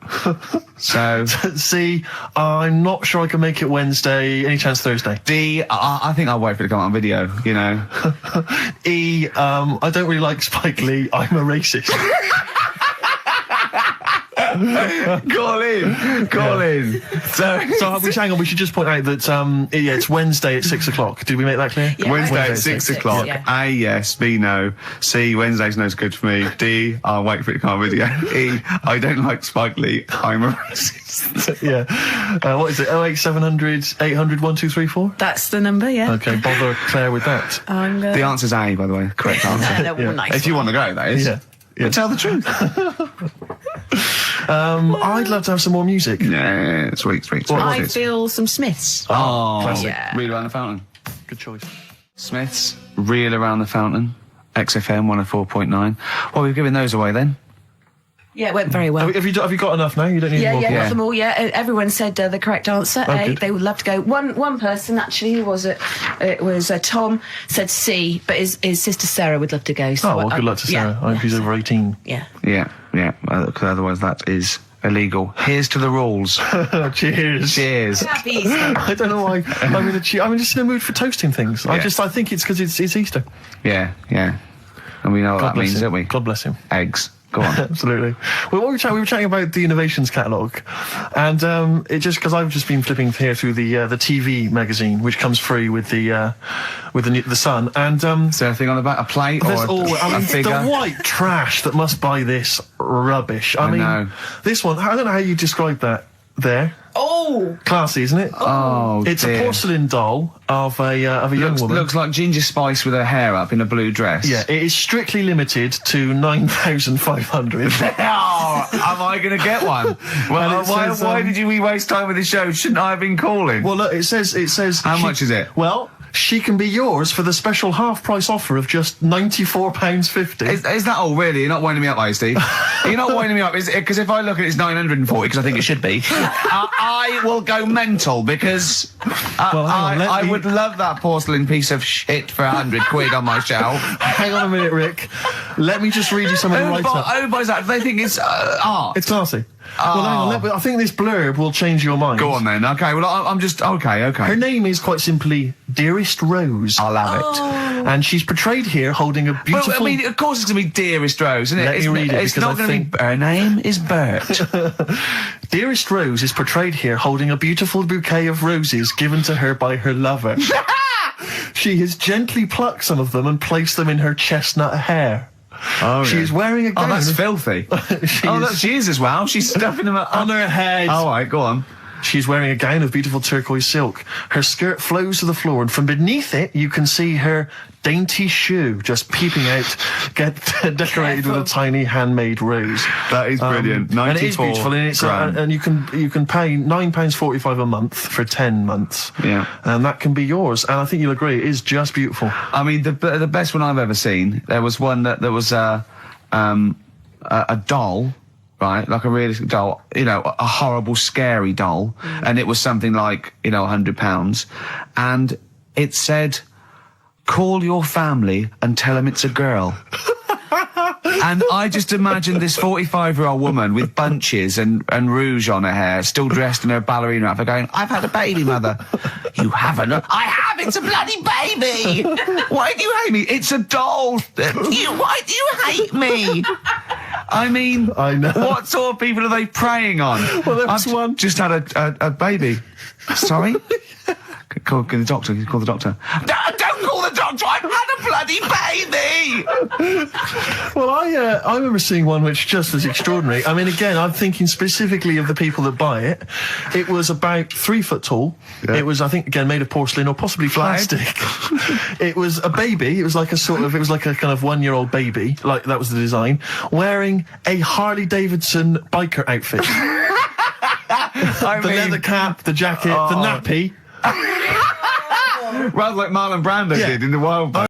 So C, I'm not sure I can make it Wednesday. Any chance Thursday? D, I think I'll wait for it to come out on video, you know. E, I don't really like Spike Lee. I'm a racist. Call in. So hang on, we should just point out that, it's Wednesday at 6 o'clock. Did we make that clear? Yeah, Wednesday at Wednesday 6 o'clock. yeah. A, yes. B, no. C, Wednesday's no good for me. D, I'll wait for it to come on video. E, I don't like Spike Lee. I'm a racist. Yeah. What is it? 08700 800 1234? That's the number, yeah. Okay, bother Claire with that. The answer's A, by the way. Correct answer. Nice If you want to go, that is. Yeah. But tell the truth. I'd love to have some more music. Yeah, sweet. I feel some Smiths. Oh, classic. Yeah. Reel Around the Fountain. Good choice. Smiths, Reel Around the Fountain, XFM 104.9. Well, we've given those away then. Yeah, it went very well. Have you got enough now? You don't need Yeah, more? yeah, Yeah. got them all. Yeah, everyone said the correct answer. A. good. They would love to go. One person actually, who was it? It was Tom said C, but his sister Sarah would love to go. So Oh, well, good luck to Sarah. I hope she's over 18. Yeah. Yeah, because otherwise that is illegal. Here's to the rules. Cheers. Cheers. Happy Easter. I don't know why. I'm just in a mood for toasting things. Yeah. I think it's because it's Easter. Yeah. And we know what that bless means, him. don't we? God bless him. Eggs. Go on. Absolutely. Well, we were chatting about the Innovations catalogue, and it just because I've just been flipping here through the TV magazine, which comes free with the Sun, and Is there anything on the back? A plate or a figure? the white trash that must buy this rubbish. I mean, know. this one. I don't know how you describe that. There. Oh, Classy, isn't it? Oh, It's dear. a porcelain doll of a young woman. Looks like Ginger Spice with her hair up in a blue dress. Yeah, it is strictly limited to 9,500. Oh, am I going to get one? Well, And it says, why did we waste time with this show? Shouldn't I have been calling? Well, look, it says. How much is it? Well, she can be yours for the special half-price offer of just £94.50. Is that all, really? You're not winding me up, are you, Steve? You're not winding me up, because if I look at it, it's 940, because I think it should be. I will go mental, because Well, hang on, I would love that porcelain piece of shit for 100 quid on my shelf. Hang on a minute, Rick. Let me just read you some of the write-up. Who buys that? They think it's art. It's classy. Well, hang on. I think this blurb will change your mind. Go on, then. Okay, well, I'm just... Okay. Her name is quite simply Dearest Rose. I'll have it. And she's portrayed here holding a beautiful... Well, I mean, of course it's going to be Dearest Rose, isn't it? Let me read it, It's because not I going to be... Her name is Bert. Dearest Rose is portrayed here holding a beautiful bouquet of roses given to her by her lover. She has gently plucked some of them and placed them in her chestnut hair. Oh, She is wearing a gown. Oh, that's filthy. She is as well. She's stuffing them up on her head. All right, go on. She's wearing a gown of beautiful turquoise silk. Her skirt flows to the floor, and from beneath it, you can see her dainty shoe just peeping out, decorated with a tiny handmade rose. That is brilliant. And it is beautiful, and it's grand. and you can pay £9.45 a month for 10 months. Yeah. And that can be yours. And I think you'll agree, it is just beautiful. I mean, the best one I've ever seen. There was one that there was a doll. Right, like a realistic doll, a horrible, scary doll, and it was something like, £100, and it said, "Call your family and tell them it's a girl." And I just imagined this 45-year-old woman with bunches and rouge on her hair, still dressed in her ballerina outfit, going, "I've had a baby, mother." "You haven't." "I have, it's a bloody baby." "Why do you hate me?" "It's a doll." Why do you hate me? I mean, I know. What sort of people are they preying on? Well, there was I've one. just had a baby. Sorry? Call the doctor. Call the doctor. Don't call the doctor. I've had a bloody baby. Well, I remember seeing one which just was extraordinary. I mean, again, I'm thinking specifically of the people that buy it. It was about 3 foot tall. Yeah. It was, I think, again, made of porcelain or possibly plastic. It was a baby. It was like a kind of 1-year-old baby. Like, that was the design. Wearing a Harley Davidson biker outfit. The leather cap, the jacket, the nappy. Rather like Marlon Brando did in The Wild Bunch.